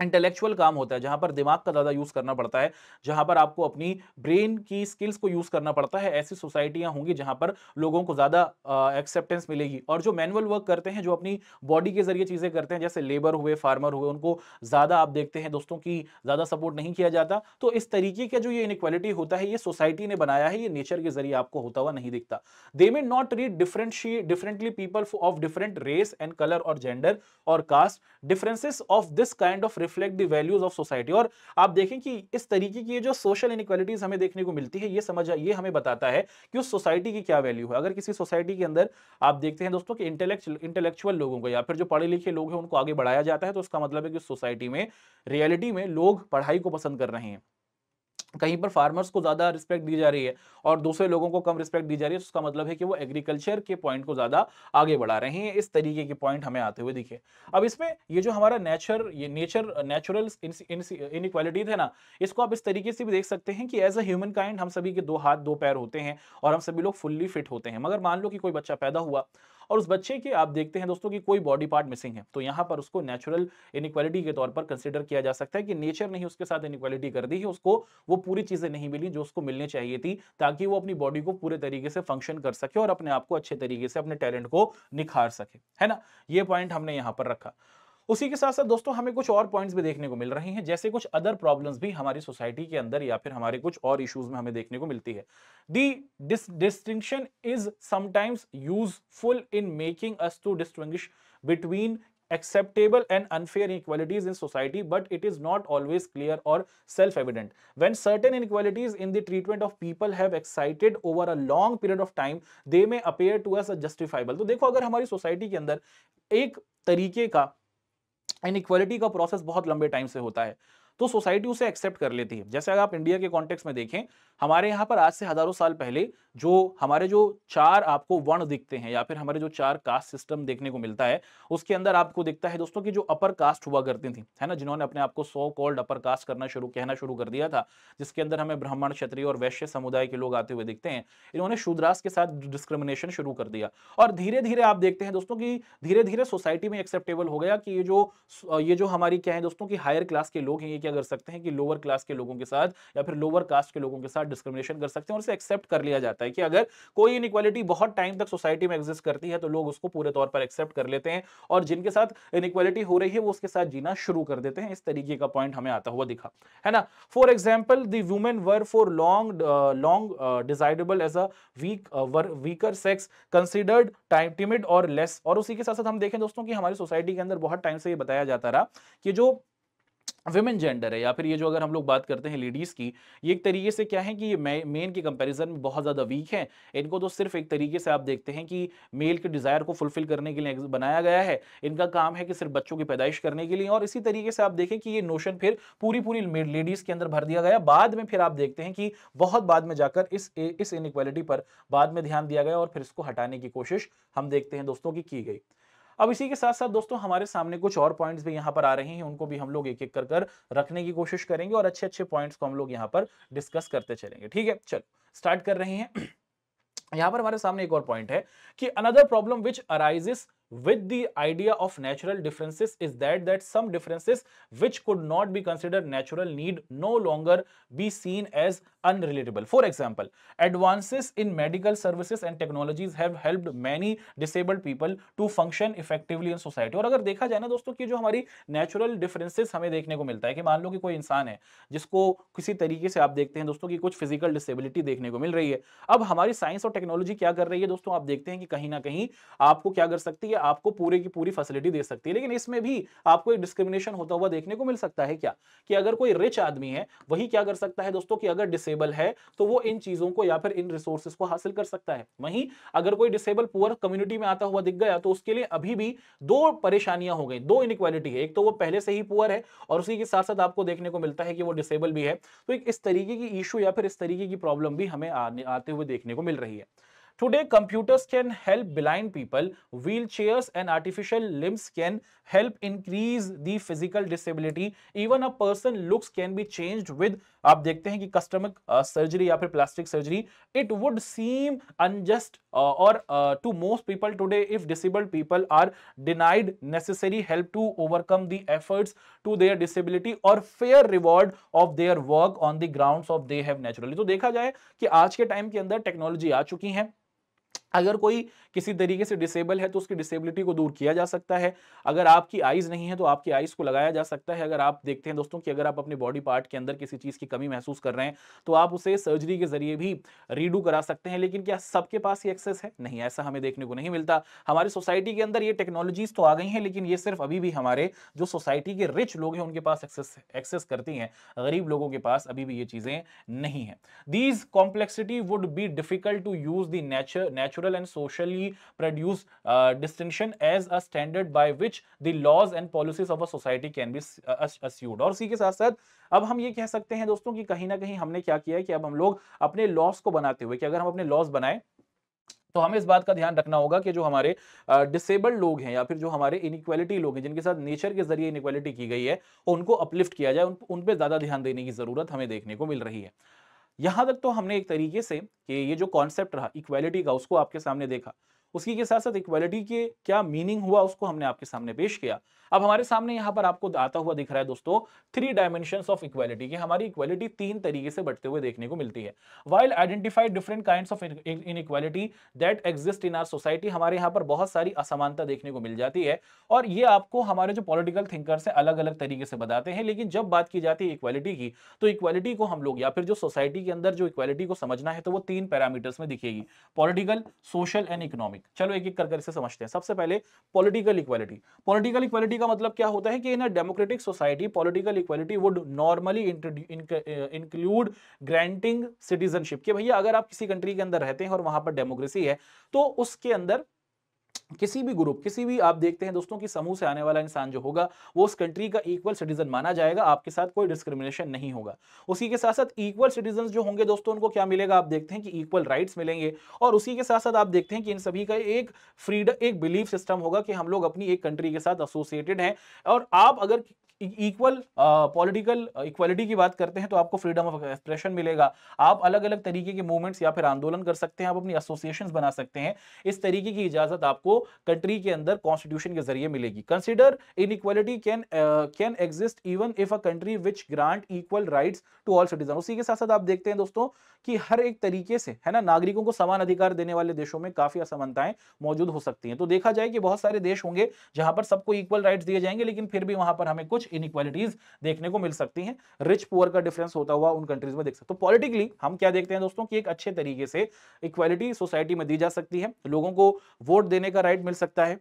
इंटेलेक्चुअल काम होता है, जहां पर दिमाग का ज्यादा यूज करना पड़ता है, जहां पर आपको अपनी ब्रेन की स्किल्स को यूज करना पड़ता है, ऐसी सोसाइटियां होंगी जहां पर लोगों को ज्यादा एक्सेप्टेंस मिलेगी। और जो मैनुअल वर्क करते हैं, जो अपनी बॉडी के जरिए चीजें करते हैं, जैसे लेबर हुए, फार्मर हुए, उनको ज्यादा आप देखते हैं दोस्तों की ज्यादा सपोर्ट नहीं किया जाता। तो इस तरीके का जो ये इनइक्वालिटी होता है, ये सोसाइटी ने बनाया है, ये नेचर के जरिए आपको होता हुआ नहीं दिखता। They may not read differently people of different race and colour और जेंडर और caste. Differences of this kind of reflect the values of society. और आप देखें कि इस तरीके की जो सोशल इनइक्वालिटीज हमें देखने को मिलती है, ये हमें बताता है कि उस सोसाइटी की क्या वैल्यू है। अगर किसी सोसाइटी के अंदर आप देखते हैं दोस्तों कि इंटेलेक्चुअल लोगों को या फिर जो पढ़े लिखे लोग हैं उनको आगे बढ़ाया जाता है, तो इसका मतलब है कि उस सोसाइटी में रियलिटी में लोग पढ़ाई को पसंद कर रहे हैं। कहीं पर फार्मर्स को ज्यादा रिस्पेक्ट दी जा रही है और दूसरे लोगों को कम रिस्पेक्ट दी जा रही है, तो उसका मतलब है कि वो एग्रीकल्चर के पॉइंट को ज्यादा आगे बढ़ा रहे हैं। इस तरीके के पॉइंट हमें आते हुए दिखे। अब इसमें ये जो हमारा नेचुरल इनइक्वालिटी है ना, इसको आप इस तरीके से भी देख सकते हैं कि एज अ ह्यूमन काइंड हम सभी के 2 हाथ 2 पैर होते हैं और हम सभी लोग फुल्ली फिट होते हैं। मगर मान लो कि कोई बच्चा पैदा हुआ और उस बच्चे के आप देखते हैं दोस्तों कि कोई बॉडी पार्ट मिसिंग है, तो यहां पर उसको नेचुरल इनइक्वालिटी के तौर पर कंसीडर किया जा सकता है कि नेचर ने ही उसके साथ इनइक्वालिटी कर दी है, उसको वो पूरी चीजें नहीं मिली जो उसको मिलनी चाहिए थी, ताकि वो अपनी बॉडी को पूरे तरीके से फंक्शन कर सके और अपने आप को अच्छे तरीके से अपने टैलेंट को निखार सके, है ना? ये पॉइंट हमने यहां पर रखा। उसी के साथ साथ दोस्तों हमें कुछ और पॉइंट्स भी देखने को मिल रहे हैं, जैसे कुछ अदर प्रॉब्लम्स भी हमारी सोसाइटी के अंदर या फिर हमारे कुछ और इश्यूज में हमें देखने को मिलती है। The distinction is sometimes useful in making us to distinguish between acceptable and unfair inequalities in society, but it is not always clear or self-evident. When certain inequalities in the treatment of people have excited over a long period of time, they may appear to us justifiable. तो देखो, अगर हमारी society के अंदर एक तरीके का inequality का प्रोसेस बहुत लंबे टाइम से होता है, तो सोसाइटी उसे एक्सेप्ट कर लेती है। जैसे अगर आप इंडिया के कॉन्टेक्स्ट में देखें, हमारे यहाँ पर आज से हजारों साल पहले हमारे जो 4 आपको वर्ण दिखते हैं या फिर हमारे जो 4 कास्ट सिस्टम देखने को मिलता है, उसके अंदर आपको दिखता है दोस्तों कि जो अपर कास्ट हुआ करती थी, है ना, जिन्होंने अपने आप को सो कॉल्ड अपर कास्ट कहना शुरू कर दिया था, जिसके अंदर हमें ब्राह्मण, क्षत्रिय और वैश्य समुदाय के लोग आते हुए दिखते हैं। इन्होंने शूद्रास के साथ डिस्क्रिमिनेशन शुरू कर दिया और धीरे धीरे आप देखते हैं दोस्तों कि धीरे धीरे सोसाइटी में एक्सेप्टेबल हो गया कि ये जो हमारी क्या है दोस्तों की हायर क्लास के लोग हैं, ये क्या कर सकते हैं कि लोअर क्लास के लोगों के साथ या फिर लोअर कास्ट के लोगों के साथ डिस्क्रिमिनेशन कर सकते हैं। और इसे एक्सेप्ट कर लिया जाता है कि अगर कोई इनइक्वालिटी बहुत टाइम तक सोसाइटी में एग्जिस्ट करती है तो लोग उसको पूरे तौर पर एक्सेप्ट कर लेते हैं और जिनके साथ इनइक्वालिटी हो रही है वो उसके साथ जीना शुरू कर देते हैं। इस तरीके का पॉइंट हमें आता हुआ दिखा, है ना। For example, the women were for long decidable as a weaker sex, considered timid और लेस। और उसी के साथ साथ हम देखें दोस्तों कि हमारी सोसाइटी के अंदर बहुत टाइम से ये बताया जाता रहा कि जो विमेन जेंडर है या फिर ये जो अगर हम लोग बात करते हैं लेडीज की, ये एक तरीके से क्या है कि ये मेन के कंपैरिजन में बहुत ज्यादा वीक है। इनको तो सिर्फ एक तरीके से आप देखते हैं कि मेल के डिजायर को फुलफिल करने के लिए बनाया गया है। इनका काम है कि सिर्फ बच्चों की पैदाइश करने के लिए। और इसी तरीके से आप देखें कि ये नोशन फिर पूरी लेडीज के अंदर भर दिया गया। बाद में फिर आप देखते हैं कि बहुत बाद में जाकर इस इनइक्वालिटी पर बाद में ध्यान दिया गया और फिर इसको हटाने की कोशिश हम देखते हैं दोस्तों की गई। अब इसी के साथ साथ दोस्तों हमारे सामने कुछ और पॉइंट्स भी यहां पर आ रहे हैं, उनको भी हम लोग एक एक कर रखने की कोशिश करेंगे और अच्छे अच्छे पॉइंट्स को हम लोग यहां पर डिस्कस करते चलेंगे। ठीक है, चलो स्टार्ट कर रहे हैं। यहां पर हमारे सामने एक और पॉइंट है कि another problem which arises with the idea of natural differences is that some differences which could not be considered natural need no longer be seen as unrelatable. For example, advances in medical services and technologies have helped many disabled people to function effectively in society. और अगर देखा जाए ना दोस्तों कि जो हमारी natural differences हमें देखने को मिलता है कि मान लो कि कोई इंसान है जिसको किसी तरीके से आप देखते हैं दोस्तों कि कुछ फिजिकल डिसेबिलिटी देखने को मिल रही है। अब हमारी साइंस और टेक्नोलॉजी क्या कर रही है दोस्तों, आप देखते हैं कि कहीं ना कहीं आपको क्या कर सकती है, ये आपको पूरे की पूरी फैसिलिटी दे सकती है। लेकिन इसमें भी आपको एक डिस्क्रिमिनेशन होता हुआ देखने को मिल सकता है क्या, कि अगर कोई रिच आदमी है वही क्या कर सकता है दोस्तों, कि अगर डिसेबल है तो वो इन चीजों को या फिर इन रिसोर्सेज को हासिल कर सकता है। वहीं अगर कोई डिसेबल पुअर कम्युनिटी में आता हुआ दिख गया तो उसके लिए अभी भी दो परेशानियां हो गई, दो इनइक्वालिटी है। एक तो वो पहले से ही पुअर है और उसी के साथ साथ आपको देखने को मिलता है कि वो डिसेबल भी है। तो एक इस तरीके की इशू या फिर इस तरीके की प्रॉब्लम भी हमें आते हुए देखने को मिल रही है। Today, computers can help blind people, wheelchairs and artificial limbs can help increase the physical disability. Even a person looks can be changed with, आप देखते हैं कि कस्टमिक सर्जरी या फिर plastic surgery. It would seem unjust to most people today if disabled people are denied necessary help to overcome the efforts to their disability or fair reward of their work on the grounds of they have naturally. तो देखा जाए कि आज के time के अंदर technology आ चुकी है, अगर कोई किसी तरीके से डिसेबल है तो उसकी डिसेबिलिटी को दूर किया जा सकता है। अगर आपकी आईज नहीं है तो आपकी आईज को लगाया जा सकता है। अगर आप देखते हैं दोस्तों कि अगर आप अपने बॉडी पार्ट के अंदर किसी चीज की कमी महसूस कर रहे हैं तो आप उसे सर्जरी के जरिए भी रीडू करा सकते हैं। लेकिन क्या सबके पास ये एक्सेस है? नहीं, ऐसा हमें देखने को नहीं मिलता। हमारी सोसाइटी के अंदर ये टेक्नोलॉजीज तो आ गई हैं, लेकिन ये सिर्फ अभी भी हमारे जो सोसाइटी के रिच लोग हैं उनके पास एक्सेस करती हैं, गरीब लोगों के पास अभी भी ये चीजें नहीं है। These complexity would be difficult to use the natural and socially produced distinction as a standard by which the laws and policies of a society can be assumed। और इसी के साथ साथ अब हम ये कह सकते हैं दोस्तों कि कहीं ना कहीं हमने क्या किया है कि अब हम लोग अपने लॉस को बनाते हुए कि अगर हम अपने लॉस बनाए तो हमें इस बात का ध्यान रखना होगा कि जो हमारे डिसेबल्ड लोग हैं या फिर जो हमारे इनइक्वालिटी लोग हैं जिनके साथ नेचर के जरिए इनइक्वालिटी की गई है उनको अपलिफ्ट किया जाए, उन पे ज्यादा ध्यान देने की जरूरत हमें देखने को मिल रही है। यहां तक तो हमने एक तरीके से कि ये जो कॉन्सेप्ट रहा इक्वालिटी का उसको आपके सामने देखा, उसी के साथ साथ इक्वालिटी के क्या मीनिंग हुआ उसको हमने आपके सामने पेश किया। अब हमारे सामने यहां पर आपको आता हुआ दिख रहा है दोस्तों 3 डायमेंशंस ऑफ इक्वालिटी, कि हमारी इक्वालिटी 3 तरीके से बढ़ते हुए देखने को मिलती है। While identified different kinds of inequality that exist in our society, हमारे यहां पर बहुत सारी असमानता देखने को मिल जाती है और ये आपको हमारे जो पॉलिटिकल थिंकर्स हैं अलग अलग तरीके से बताते हैं। लेकिन जब बात की जाती है इक्वालिटी की तो इक्वालिटी को हम लोग या फिर जो सोसाइटी के अंदर जो इक्वालिटी को समझना है तो वो 3 पैरामीटर्स में दिखेगी, पॉलिटिकल, सोशल एंड इकोनॉमिक। चलो एक एक कर इसे समझते हैं। सबसे पहले पॉलिटिकल इक्वालिटी। पॉलिटिकल इक्वालिटी का मतलब क्या होता है कि in a democratic society political equality would normally include granting citizenship, कि भैया अगर आप किसी कंट्री के अंदर रहते हैं और वहां पर डेमोक्रेसी है तो उसके अंदर किसी भी ग्रुप, किसी भी आप देखते हैं दोस्तों कि समूह से आने वाला इंसान जो होगा वो उस कंट्री का इक्वल सिटीजन माना जाएगा, आपके साथ कोई डिस्क्रिमिनेशन नहीं होगा। उसी के साथ साथ इक्वल सिटीजन जो होंगे दोस्तों उनको क्या मिलेगा, आप देखते हैं कि इक्वल राइट्स मिलेंगे। और उसी के साथ साथ आप देखते हैं कि इन सभी का एक फ्रीडम, एक बिलीफ सिस्टम होगा कि हम लोग अपनी एक कंट्री के साथ एसोसिएटेड हैं। और आप अगर इक्वल पॉलिटिकल इक्वालिटी की बात करते हैं तो आपको फ्रीडम ऑफ एक्सप्रेशन मिलेगा, आप अलग अलग तरीके के मूवमेंट्स या फिर आंदोलन कर सकते हैं, आप अपनी एसोसिएशंस बना सकते हैं। इस तरीके की इजाजत आपको कंट्री के अंदर कॉन्स्टिट्यूशन के जरिए मिलेगी। Consider inequality can exist even if a country which grant equal rights to all citizen. उसी के साथ साथ आप देखते हैं दोस्तों कि हर एक तरीके से है ना नागरिकों को समान अधिकार देने वाले देशों में काफी असमानताएं मौजूद हो सकती हैं। तो देखा जाए कि बहुत सारे देश होंगे जहां पर सबको इक्वल राइट्स दिए जाएंगे लेकिन फिर भी वहां पर हमें कुछ इनइक्वालिटीज देखने को मिल सकती हैं, रिच पुअर का डिफरेंस होता हुआ उन कंट्रीज में देख सकते। तो पॉलिटिकली हम क्या देखते हैं दोस्तों कि एक अच्छे तरीके से इक्वालिटी सोसाइटी में दी जा सकती है, लोगों को वोट देने का राइट मिल सकता है,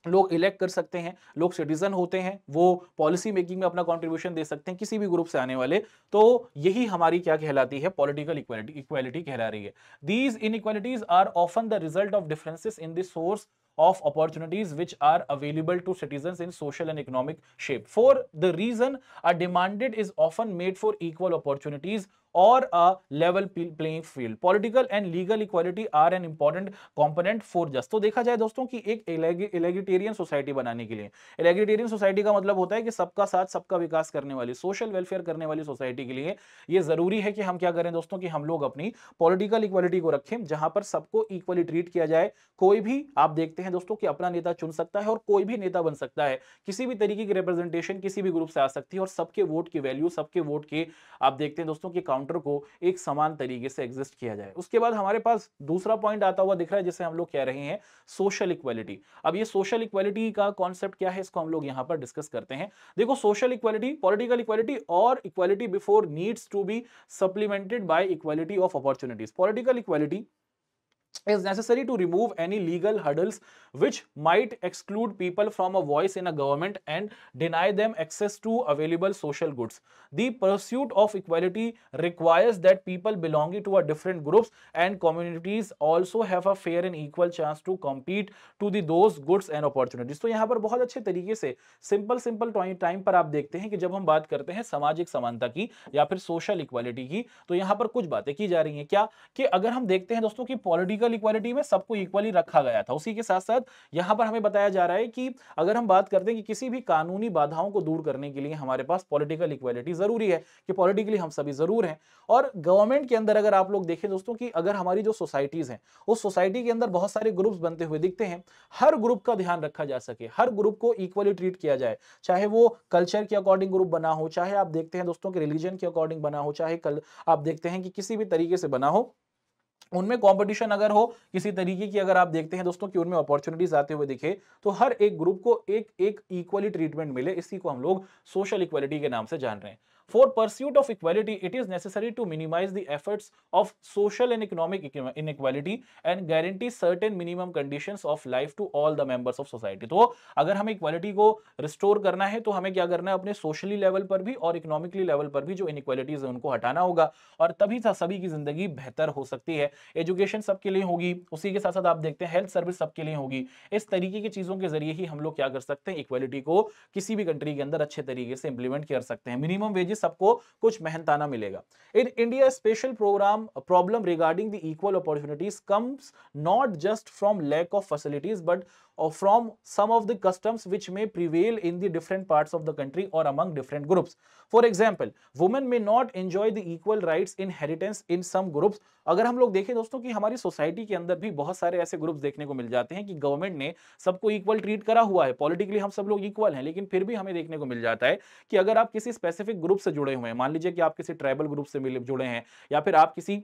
लोग इलेक्ट कर सकते हैं, लोग सिटीजन होते हैं, वो पॉलिसी मेकिंग में अपना कंट्रीब्यूशन दे सकते हैं किसी भी ग्रुप से आने वाले। तो यही हमारी क्या कहलाती है, पॉलिटिकल इक्वालिटी कहला रही है। These inequalities are often the result of differences in the source of opportunities which are available to citizens in social and economic shape. For the reason a demanded is often made for equal opportunities or a level playing field. Political and legal equality are an important component for just। तो देखा जाए दोस्तों कि एक एलिगेटेरियन society बनाने के लिए, एलिगेटेरियन society का मतलब होता है कि सबका साथ सबका विकास करने वाली, सोशल वेलफेयर करने वाली सोसाइटी के लिए ये जरूरी है कि हम क्या करें दोस्तों कि हम लोग अपनी पॉलिटिकल इक्वालिटी को रखें जहां पर सबको इक्वली ट्रीट किया जाए। कोई भी आप देखते हैं दोस्तों कि अपना नेता चुन सकता है और कोई भी नेता बन सकता है, किसी भी तरीके की रिप्रेजेंटेशन किसी भी ग्रुप से आ सकती है और सबके वोट की वैल्यू, सबके वोट के आप देखते हैं दोस्तों कि काउंटर को एक समान तरीके से एग्जिस्ट किया जाए। उसके बाद हमारे पास दूसरा पॉइंट आता हुआ दिख रहा है जिसे हम लोग कह रहे हैं सोशल इक्वालिटी। अब ये सोशल इक्वालिटी का कॉन्सेप्ट क्या है इसको हम लोग यहां पर डिस्कस करते हैं। देखो सोशल इक्वालिटी, पॉलिटिकल इक्वालिटी और equality before needs to be supplemented by equality of opportunities. Political equality is necessary to remove any legal hurdles which might exclude people from a voice in a government and deny them access to available social goods. The pursuit of equality requires that people belonging to a different groups and communities also have a fair and equal chance to compete to the those goods and opportunities. तो यहाँ पर बहुत अच्छे तरीके से simple time पर आप देखते हैं कि जब हम बात करते हैं सामाजिक समानता की या फिर सोशल इक्वालिटी की, तो यहाँ पर कुछ बातें की जा रही हैं। क्या कि अगर हम देखते हैं दोस्तों कि पॉलिटिकल इक्वालिटी में सबको इक्वली रखा गया था, उसी के साथ साथ यहां पर हमें बताया जा रहा है कि अगर हम बात करते हैं कि किसी भी कानूनी बाधाओं को दूर करने के लिए हमारे पास पॉलिटिकल इक्वालिटी जरूरी है, कि पॉलिटिकली हम सभी जरूर हैं। और गवर्नमेंट के अंदर अगर आप लोग देखें दोस्तों कि अगर हमारी जो सोसाइटीज हैं, उस सोसाइटी के अंदर बहुत सारे ग्रुप्स बनते हुए दिखते हैं, हर ग्रुप का ध्यान रखा जा सके, हर ग्रुप को इक्वली ट्रीट किया जाए, चाहे वो कल्चर के अकॉर्डिंग ग्रुप बना हो, चाहे आप देखते हैं दोस्तों कि रिलीजन के अकॉर्डिंग बना हो, चाहे आप देखते हैं कि किसी भी तरीके से बना हो, उनमें कंपटीशन अगर हो किसी तरीके की, अगर आप देखते हैं दोस्तों कि उनमें अपॉर्चुनिटीज आते हुए दिखे, तो हर एक ग्रुप को एक एक इक्वली ट्रीटमेंट मिले, इसी को हम लोग सोशल इक्वालिटी के नाम से जान रहे हैं। For pursuit of equality, it is necessary to minimize the efforts of social and economic inequality and guarantee certain minimum conditions of life to all the members of society. तो अगर हमें equality को रिस्टोर करना है तो हमें क्या करना है, अपने सोशली लेवल पर भी और इकोनॉमिकली लेवल पर भी जो इनइक्वालिटीज है उनको हटाना होगा, और तभी सभी की जिंदगी बेहतर हो सकती है। एजुकेशन सबके लिए होगी, उसी के साथ साथ आप देखते हैं हेल्थ सर्विस सबके लिए होगी। इस तरीके की चीजों के जरिए ही हम लोग क्या कर सकते हैं, इक्वालिटी को किसी भी कंट्री के अंदर अच्छे तरीके से इंप्लीमेंट कर सकते हैं। मिनिमम वेजेस सबको कुछ मेहनताना मिलेगा। In India special problem regarding the equal opportunities comes not just from lack of facilities but from some of the customs which may prevail in the different parts of the country or among different groups. For example, women may not enjoy the equal rights inheritance in some groups. अगर हम लोग देखें दोस्तों कि हमारी society के अंदर भी बहुत सारे ऐसे ग्रुप्स देखने को मिल जाते हैं कि गवर्नमेंट ने सबको इक्वल ट्रीट करा हुआ है, पॉलिटिकली हम सब लोग इक्वल हैं, लेकिन फिर भी हमें देखने को मिल जाता है कि अगर आप किसी स्पेसिफिक ग्रुप से जुड़े हुए हैं, मान लीजिए कि आप किसी ट्राइबल ग्रुप से जुड़े हैं या फिर आप किसी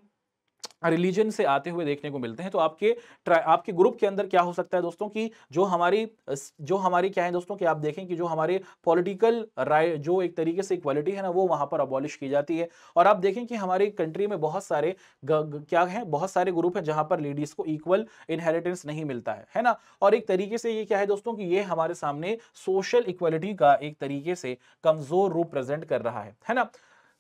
रिलीजन से आते हुए देखने को मिलते हैं, तो आपके ग्रुप के अंदर क्या हो सकता है दोस्तों कि जो हमारी क्या है दोस्तों कि आप देखें कि जो हमारे पॉलिटिकल राय जो एक तरीके से इक्वालिटी है ना, वो वहां पर अबॉलिश की जाती है। और आप देखें कि हमारी कंट्री में बहुत सारे क्या है, बहुत सारे ग्रुप है जहां पर लेडीज को इक्वल इनहेरिटेंस नहीं मिलता है ना। और एक तरीके से ये क्या है दोस्तों कि ये हमारे सामने सोशल इक्वालिटी का एक तरीके से कमजोर रूप प्रेजेंट कर रहा है ना।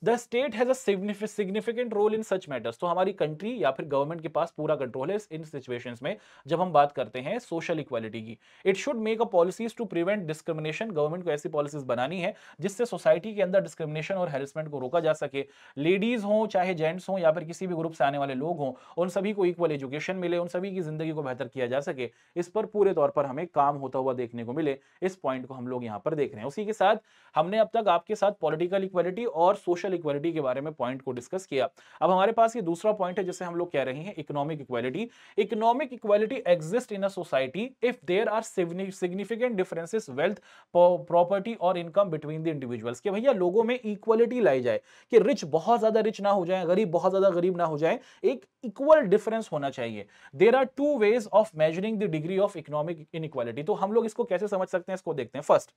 The state has a significant role in such matters. तो हमारी कंट्री या फिर गवर्नमेंट के पास पूरा कंट्रोल है इन सिचुएशंस में जब हम बात करते हैं सोशल इक्वालिटी की। It should make a policies to prevent discrimination. Government को ऐसी पॉलिसीज बनानी है जिससे सोसाइटी के अंदर डिस्क्रिमिनेशन और हैरेसमेंट को रोका जा सके। लेडीज हो चाहे जेंट्स हो या फिर किसी भी ग्रुप से आने वाले लोग हों, उन सभी को इक्वल एजुकेशन मिले, उन सभी की जिंदगी को बेहतर किया जा सके, इस पर पूरे तौर पर हमें काम होता हुआ देखने को मिले। इस पॉइंट को हम लोग यहाँ पर देख रहे हैं। उसी के साथ हमने अब तक आपके साथ पॉलिटिकल इक्वालिटी और सोशल इक्वालिटी के बारे में पॉइंट को डिस्कस किया। अब हमारे पास ये दूसरा पॉइंट है जिसे हम लोग कह रहे हैं economic equality. Economic equality exist in a society if there are significant differences wealth property और इनकम बिटवीन द इंडिविजुअल्स। कि भैया लोगों में इक्वालिटी लाई जाए, कि रिच बहुत ज्यादा रिच ना हो जाए, गरीब बहुत ज्यादा गरीब ना हो जाए, एक इक्वल डिफरेंस होना चाहिए। There are two ways of measuring the degree of economic inequality. तो हम लोग इसको कैसे समझ सकते हैं, इसको देखते हैं। First,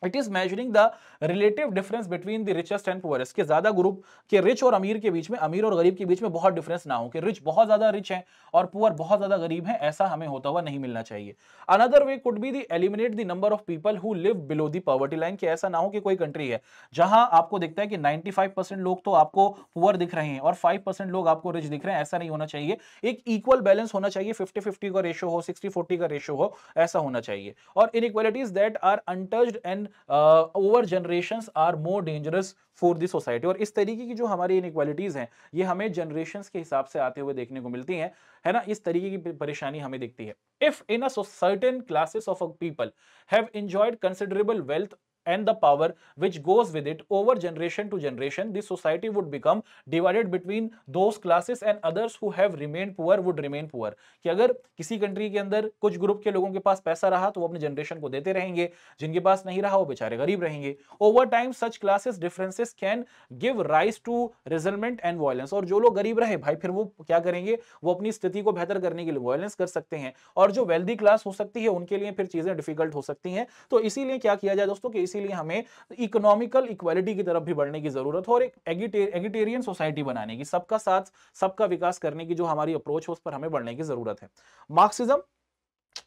it is measuring the relative difference between the richest and poorest. के ज्यादा ग्रुप के रिच और अमीर के बीच में, अमीर और गरीब के बीच में बहुत डिफरेंस ना हो, कि रिच बहुत ज्यादा रिच है और पुअर बहुत ज्यादा गरीब है, ऐसा हमें होता हुआ नहीं मिलना चाहिए। Another way could be the eliminate the number of people who live below the poverty line. कि ऐसा ना हो कि कोई कंट्री है जहां आपको दिखता है कि 95% लोग तो आपको पुअर दिख रहे हैं और 5% लोग आपको रिच दिख रहे हैं, ऐसा नहीं होना चाहिए। एक इक्वल बैलेंस होना चाहिए, 50-50 का रेशियो हो, 60-40 का रेशियो हो, ऐसा होना चाहिए। और inequalities that are untouched and over generations are more dangerous for the society. और इस तरीके की जो हमारी इनइक्वालिटीज हैं, ये हमें जनरेशंस के हिसाब से आते हुए देखने को मिलती हैं, है ना। इस तरीके की परेशानी हमें दिखती है। If in a certain classes of people have enjoyed considerable wealth and the power which goes with it over generation to generation, the society would become divided between those classes and others who have remained poor would remain poor। कि अगर किसी country के अंदर कुछ group के लोगों के पास पैसा रहा तो वो अपने जनरेशन को देते रहेंगे, जिनके पास नहीं रहा वो बेचारे गरीब रहेंगे। Over time such classes differences can give rise to resentment and violence. और जो लोग गरीब रहे भाई, फिर वो क्या करेंगे, वो अपनी स्थिति को बेहतर करने के लिए वायलेंस कर सकते हैं, और जो वेल्दी क्लास हो सकती है उनके लिए फिर चीजें डिफिकल्ट हो सकती हैं। तो इसीलिए क्या किया जाए दोस्तों कि इसीलिए हमें इकोनॉमिकल इक्वालिटी की तरफ भी बढ़ने की जरूरत है और एक एगिटेरियन सोसाइटी बनाने की, सबका साथ सबका विकास करने की जो हमारी अप्रोच है उस पर हमें बढ़ने की जरूरत है। मार्क्सिज्म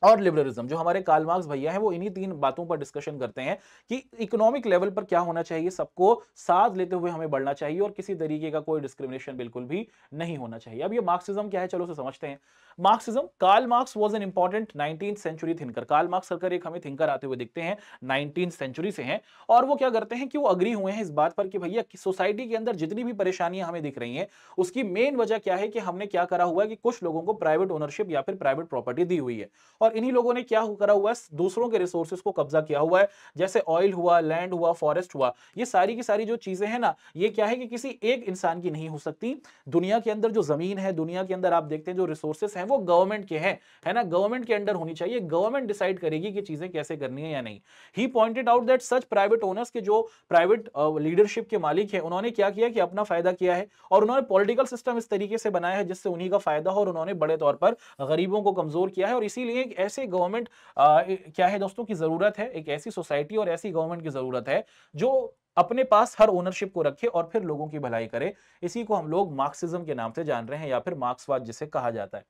और लिबरलिज्म, जो हमारे कार्ल मार्क्स भैया हैं, वो इन्हीं तीन बातों पर डिस्कशन करते हैं कि इकोनॉमिक लेवल पर क्या होना चाहिए, सबको साथ लेते हुए हमें बढ़ना चाहिए और किसी तरीके का कोई डिस्क्रिमिनेशन बिल्कुल भी नहीं होना चाहिए। अब ये मार्क्सिज्म क्या है, चलो उसे समझते हैं। Marxism, Karl Marx was an important 19th century thinker. Karl Marx सरकार एक हमें थिंकर आते हुए दिखते हैं 19th सेंचुरी से हैं, और वो क्या करते हैं कि वो अग्री हुए हैं इस बात पर कि भैया सोसाइटी के अंदर जितनी भी परेशानियां हमें दिख रही हैं उसकी मेन वजह क्या है कि हमने क्या करा हुआ है कि कुछ लोगों को प्राइवेट ओनरशिप या फिर प्राइवेट प्रॉपर्टी दी हुई है, और इन्हीं लोगों ने क्या करा हुआ है, दूसरों के रिसोर्सेज को कब्जा किया हुआ है, जैसे ऑयल हुआ, लैंड हुआ, फॉरेस्ट हुआ। ये सारी की सारी जो चीजें हैं ना, ये क्या है कि किसी एक इंसान की नहीं हो सकती। दुनिया के अंदर जो जमीन है, दुनिया के अंदर आप देखते हैं जो रिसोर्सेज हैं वो गवर्नमेंट के हैं, है ना, गवर्नमेंट के अंडर होनी चाहिए, गवर्नमेंट डिसाइड करेगी कि चीजें कैसे करनी है या नहीं। He pointed out that such private owners के जो प्राइवेट लीडरशिप के मालिक है, उन्होंने क्या किया कि अपना फायदा किया है और उन्होंने पॉलिटिकल सिस्टम इस तरीके से बनाया है जिससे उन्हीं का फायदा हो, और उन्होंने बड़े तौर पर गरीबों को कमजोर किया है। और इसीलिए एक ऐसे गवर्नमेंट क्या है दोस्तों की जरूरत है, एक ऐसी सोसाइटी और ऐसी गवर्नमेंट की जरूरत है जो अपने पास हर ओनरशिप को रखे और फिर लोगों की भलाई करे। इसी को हम लोग मार्क्सिज्म के नाम से जान रहे हैं या फिर मार्क्सवाद जिसे कहा जाता है।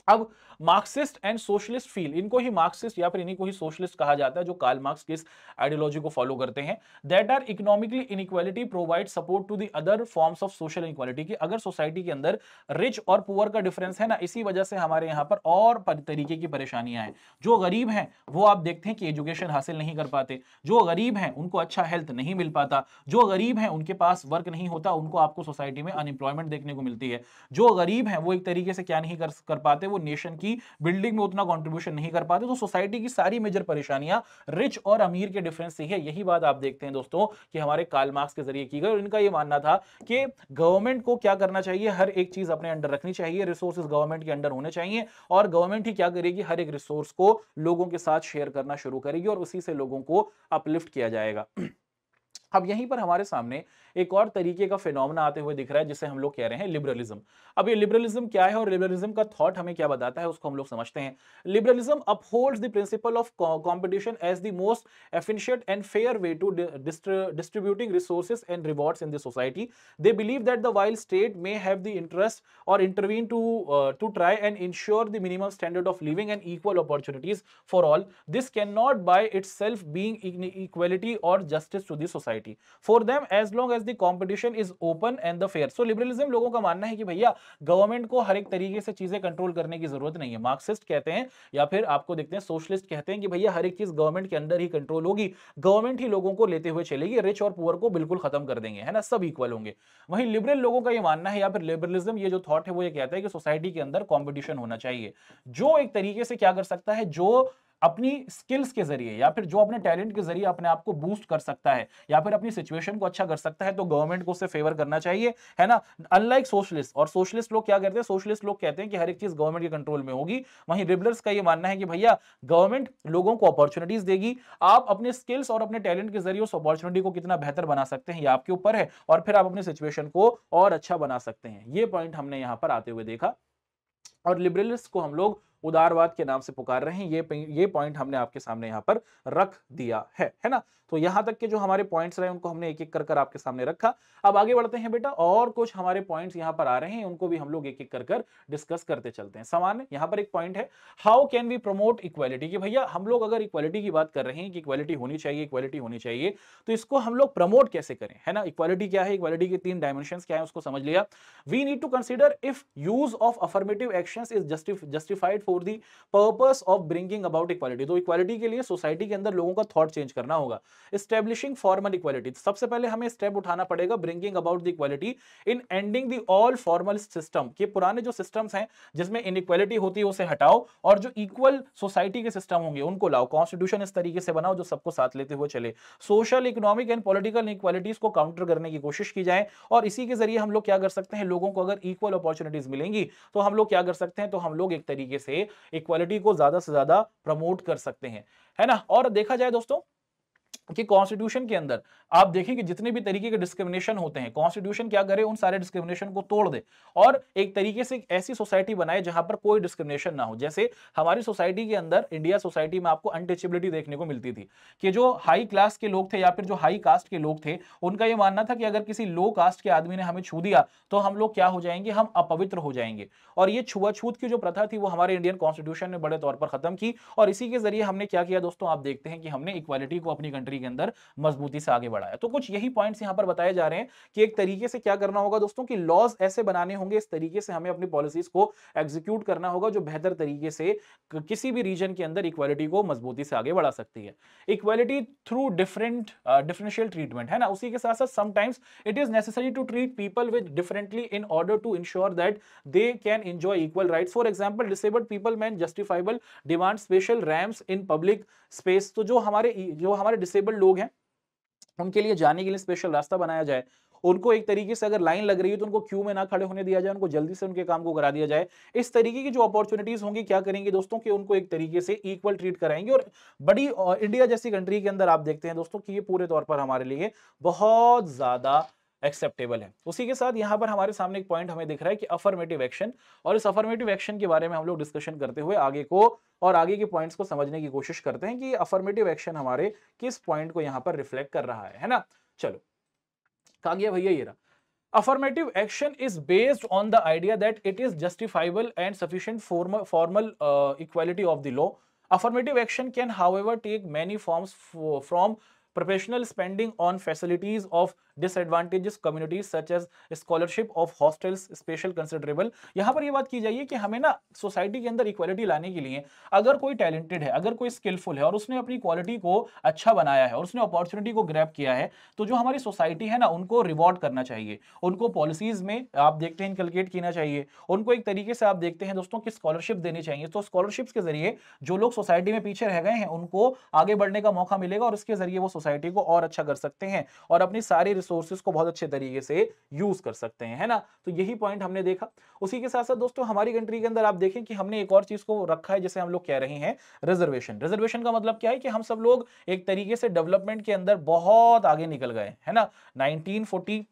अब मार्क्सिस्ट एंड सोशलिस्ट फील, इनको ही मार्क्सिस्ट या फिर इन्हीं को ही सोशलिस्ट कहा जाता है, जो कार्ल मार्क्स की इस आइडियोलॉजी को फॉलो करते हैं। That are economically inequality provide support to the other forms of social inequality, की अगर सोसाइटी के अंदर रिच और पुअर का डिफरेंस है ना, इसी वजह से हमारे यहाँ पर और तरीके की परेशानियां हैं। जो गरीब हैं वो आप देखते हैं कि एजुकेशन हासिल नहीं कर पाते, जो गरीब हैं उनको अच्छा हेल्थ नहीं मिल पाता, जो गरीब हैं उनके पास वर्क नहीं होता, उनको आपको सोसाइटी में अनएम्प्लॉयमेंट देखने को मिलती है। जो गरीब हैं वो एक तरीके से क्या नहीं कर पाते, वो नेशन की बिल्डिंग में उतना कंट्रीब्यूशन नहीं कर पाते। तो सोसाइटी की सारी मेजर परेशानियां रिच और अमीर के डिफरेंस से है। यही बात आप देखते हैं दोस्तों कि हमारे कार्ल मार्क्स के जरिए की गई, और इनका यह मानना था कि गवर्नमेंट को क्या करना चाहिए, हर एक चीज अपने अंडर रखनी चाहिए, रिसोर्सेज गवर्नमेंट के अंडर होने चाहिए, और गवर्नमेंट ही क्या करेगी, हर एक रिसोर्स को लोगों के साथ शेयर करना शुरू करेगी और उसी से लोगों को अपलिफ्ट किया जाएगा। अब यहीं पर हमारे सामने एक और तरीके का फिनोमेना आते हुए दिख रहा है जिसे हम लोग कह रहे हैं लिबरलिज्म। अब ये लिबरलिज्म क्या है और लिबरलिज्म का थॉट हमें क्या बताता है उसको हम लोग समझते हैं। Liberalism upholds the principle of competition as the most efficient and fair way to distributing resources and rewards in the society. They believe that the while state may have the interest और intervene to try and ensure the minimum standard of living and equal opportunities for all, this can not by itself being equality और justice to the society for them as long as the competition is open and the fair. So liberalism लोगों का मानना है कि भैया government को हर एक तरीके से चीजें कंट्रोल करने की जरूरत नहीं है। मार्क्सिस्ट कहते हैं या फिर आपको देखते हैं सोशलिस्ट कहते हैं कि भैया हर एक चीज गवर्नमेंट के अंदर ही कंट्रोल होगी, गवर्नमेंट ही लोगों को लेते हुए चलेगी, रिच और पुअर को बिल्कुल खत्म कर देंगे, है ना, सब इक्वल होंगे। वहीं लिबरल लोगों का ये मानना है या फिर लिबरलिज्म ये जो थॉट है वो ये कहता है कि सोसाइटी के अंदर कॉम्पिटिशन होना चाहिए, जो एक तरीके से क्या कर सकता है, जो अपनी स्किल्स के जरिए या फिर जो अपने टैलेंट के जरिए अपने आप को बूस्ट कर सकता है या फिर अपनी सिचुएशन को अच्छा कर सकता है, तो गवर्नमेंट को उससे फेवर करना चाहिए, है ना। अनलाइक सोशलिस्ट, और सोशलिस्ट लोग क्या करते हैं, सोशलिस्ट लोग कहते हैं कि हर एक चीज गवर्नमेंट के कंट्रोल में होगी। वहीं लिबरल्स का ये मानना है कि भैया गवर्नमेंट लोगों को अपॉर्चुनिटीज देगी, आप अपने स्किल्स और अपने टैलेंट के जरिए उस अपॉर्चुनिटी को कितना बेहतर बना सकते हैं ये आपके ऊपर है, और फिर आप अपनी सिचुएशन को और अच्छा बना सकते हैं। ये पॉइंट हमने यहां पर आते हुए देखा, और लिबरलिस्ट को हम लोग उदारवाद के नाम से पुकार रहे हैं। ये पॉइंट हमने आपके सामने यहां पर रख दिया है ना। तो यहां तक के जो हमारे पॉइंट्स रहे उनको हमने एक एक कर आपके सामने रखा। अब आगे बढ़ते हैं बेटा, और कुछ हमारे पॉइंट्स यहां पर आ रहे हैं, उनको भी हम लोग एक एक कर डिस्कस करते चलते हैं। सामान्य यहां पर एक पॉइंट है, how can we promote equality, कि भैया हम लोग अगर इक्वालिटी की बात कर रहे हैं कि इक्वालिटी होनी चाहिए, इक्वालिटी होनी चाहिए, तो इसको हम लोग प्रमोट कैसे करें, है ना। इक्वालिटी क्या है, इक्वालिटी के 3 डायमेंशंस क्या है उसको समझ लिया। We need to consider if use of affirmative actions is justified for the purpose of bringing about equality. तो इक्वालिटी के लिए सोसाइटी के अंदर लोगों का थॉट चेंज करना होगा। एस्टैब्लिशिंग फॉर्मल इक्वालिटी, सबसे पहले हमें स्टेप उठाना पड़ेगा bringing about the equality in ending the all formal system, के पुराने जो सिस्टम्स हैं जिसमें इनइक्वालिटी होती है उसे हटाओ, और जो इक्वल सोसाइटी के सिस्टम होंगे उनको लाओ। कॉन्स्टिट्यूशन इस तरीके से बनाओ जो सबको साथ लेते हुए चले। Social, economic and political inequalities को काउंटर करने की कोशिश की जाए, और इसी के जरिए हम लोग क्या कर सकते हैं, लोगों को अगर इक्वल अपॉर्चुनिटीज मिलेंगी तो हम लोग क्या कर सकते हैं, तो हम लोग एक तरीके से इक्वालिटी को ज्यादा से ज्यादा प्रमोट कर सकते हैं, है ना। और देखा जाए दोस्तों कि कॉन्स्टिट्यूशन के अंदर आप देखिए कि जितने भी तरीके के डिस्क्रिमिनेशन होते हैं, कॉन्स्टिट्यूशन क्या करे, उन सारे डिस्क्रिमिनेशन को तोड़ दे और एक तरीके से एक ऐसी सोसाइटी बनाए जहां पर कोई डिस्क्रिमिनेशन ना हो। जैसे हमारी सोसाइटी के अंदर, इंडिया सोसाइटी में आपको अनटचेबिलिटी देखने को मिलती थी कि जो हाई क्लास के लोग थे या फिर जो हाई कास्ट के लोग थे, उनका यह मानना था कि अगर किसी लो कास्ट के आदमी ने हमें छू दिया तो हम लोग क्या हो जाएंगे, हम अपवित्र हो जाएंगे। और ये छुआछूत की जो प्रथा थी वो हमारे इंडियन कॉन्स्टिट्यूशन ने बड़े तौर पर खत्म की और इसी के जरिए हमने क्या किया दोस्तों, आप देखते हैं कि हमने इक्वालिटी को अपनी कंट्री के अंदर मजबूती से आगे बढ़ाया। तो कुछ यही पॉइंट्स यहां पर बताए जा रहे हैं कि एक तरीके से क्या करना होगा दोस्तों, कि लॉज ऐसे बनाने होंगे, इस तरीके से हमें अपनी पॉलिसीज को एग्जीक्यूट करना होगा जो बेहतर तरीके से किसी भी रीजन के अंदर इक्वालिटी को मजबूती से आगे बढ़ा सकती है। इक्वालिटी थ्रू डिफरेंशियल ट्रीटमेंट है ना। उसी के साथ साथ sometimes it is necessary to treat people with differently in order to ensure that they can enjoy equal rights. For example, disabled people man justifiable demand special ramps in public space. तो जो हमारे disabled लोग हैं उनके लिए जाने के लिए स्पेशल रास्ता बनाया जाए, उनको एक तरीके से अगर लाइन लग रही है तो उनको क्यू में ना खड़े होने दिया जाए, उनको जल्दी से उनके काम को करा दिया जाए। इस तरीके की जो अपॉर्चुनिटीज होंगी क्या करेंगे दोस्तों, कि उनको एक तरीके से इक्वल ट्रीट कराएंगे। और बड़ी इंडिया जैसी कंट्री के अंदर आप देखते हैं दोस्तों कि ये पूरे तौर पर हमारे लिए बहुत ज्यादा एक्सेप्टेबल है। उसी के साथ यहां पर हमारे सामने एक पॉइंट हमें दिख रहा है कि अफर्मेटिव एक्शन, और इस अफर्मेटिव एक्शन के बारे में हम लोग डिस्कशन करते हुए आगे के पॉइंट्स को समझने की कोशिश करते हैं कि अफर्मेटिव एक्शन हमारे किस पॉइंट को यहां पर रिफ्लेक्ट कर रहा है ना। चलो, कहा गया भैया ये रहा। Affirmative action is based on the idea that it is justifiable and sufficient formal equality of the law. Affirmative action can, however, take many forms from professional spending on facilities of disadvantaged communities such as scholarship of hostels special considerable। यहां पर ये बात की जाइए कि हमें ना society के अंदर इक्वालिटी लाने के लिए अगर कोई टैलेंटेड है, अगर कोई स्किलफुल है और उसने अपनी क्वालिटी को अच्छा बनाया है और उसने अपॉर्चुनिटी को ग्रैब किया है, तो जो हमारी सोसाइटी है ना उनको रिवॉर्ड करना चाहिए, उनको पॉलिसीज में आप देखते हैं इनकलकेट करना चाहिए, उनको एक तरीके से आप देखते हैं दोस्तों कि स्कॉलरशिप देनी चाहिए। तो स्कॉलरशिप्स के जरिए जो लोग सोसाइटी में पीछे रह गए हैं उनको आगे बढ़ने का मौका मिलेगा और इसके जरिए वो सोसाइटी को और अच्छा कर सकते हैं और अपनी सारी रिसोर्सेज को बहुत अच्छे तरीके से यूज कर सकते हैं, है ना। तो यही पॉइंट हमने देखा। उसी के साथ साथ दोस्तों हमारी कंट्री के अंदर आप देखें कि हमने एक और चीज को रखा है जिसे हम लोग कह रहे हैं रिजर्वेशन। रिजर्वेशन का मतलब क्या है कि हम सब लोग एक तरीके से डेवलपमेंट के अंदर बहुत आगे निकल गए, है ना। 1947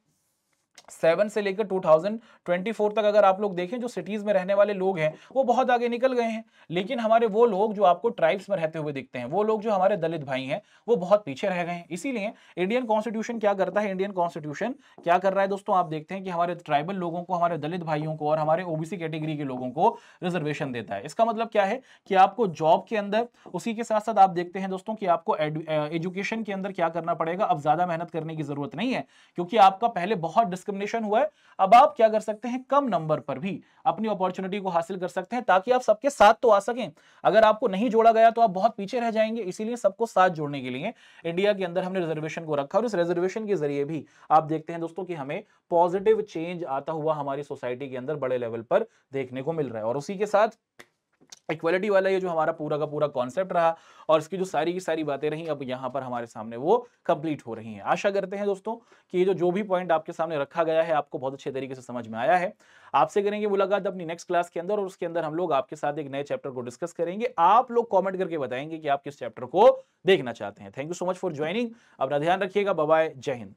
से लेकर 2024 तक अगर आप लोग देखें, जो सिटीज में रहने वाले लोग हैं वो बहुत आगे निकल गए हैं, लेकिन हमारे वो लोग जो आपको ट्राइब्स में रहते हुए दिखते हैं, वो लोग जो हमारे दलित भाई हैं, वो बहुत पीछे रह गए हैं। इसीलिए इंडियन कॉन्स्टिट्यूशन क्या करता है, इंडियन कॉन्स्टिट्यूशन क्या कर रहा है दोस्तों, आप देखते हैं कि हमारे ट्राइबल लोगों को, हमारे दलित भाइयों को और हमारे ओबीसी कैटेगरी के लोगों को रिजर्वेशन देता है। इसका मतलब क्या है कि आपको जॉब के अंदर, उसी के साथ साथ आप देखते हैं दोस्तों कि आपको एजुकेशन के अंदर क्या करना पड़ेगा, अब ज्यादा मेहनत करने की जरूरत नहीं है, क्योंकि आपका पहले बहुत डिस्क्रिमिनेशन हुआ है। अब आप क्या कर सकते हैं, कम नंबर पर भी अपनी अपॉर्चुनिटी को हासिल कर सकते हैं, ताकि आप सबके साथ तो आ सकें। अगर आपको नहीं जोड़ा गया तो आप बहुत पीछे रह जाएंगे। इसीलिए सबको साथ जोड़ने के लिए इंडिया के अंदर हमने रिजर्वेशन को रखा, और इस रिजर्वेशन के जरिए भी आप देखते हैं दोस्तों कि हमें पॉजिटिव चेंज आता हुआ हमारी सोसाइटी के अंदर बड़े लेवल पर देखने को मिल रहा है। और उसी के साथ इक्वालिटी वाला ये जो हमारा पूरा का पूरा कॉन्सेप्ट रहा और इसकी जो सारी की सारी बातें रही, अब यहाँ पर हमारे सामने वो कंप्लीट हो रही हैं। आशा करते हैं दोस्तों कि ये जो भी पॉइंट आपके सामने रखा गया है आपको बहुत अच्छे तरीके से समझ में आया है। आपसे करेंगे मुलाकात अपनी नेक्स्ट क्लास के अंदर, और उसके अंदर हम लोग आपके साथ एक नए चैप्टर को डिस्कस करेंगे। आप लोग कॉमेंट करके बताएंगे कि आप किस चैप्टर को देखना चाहते हैं। Thank you so much for joining. अपना ध्यान रखिएगा। Bye bye. जय हिंद।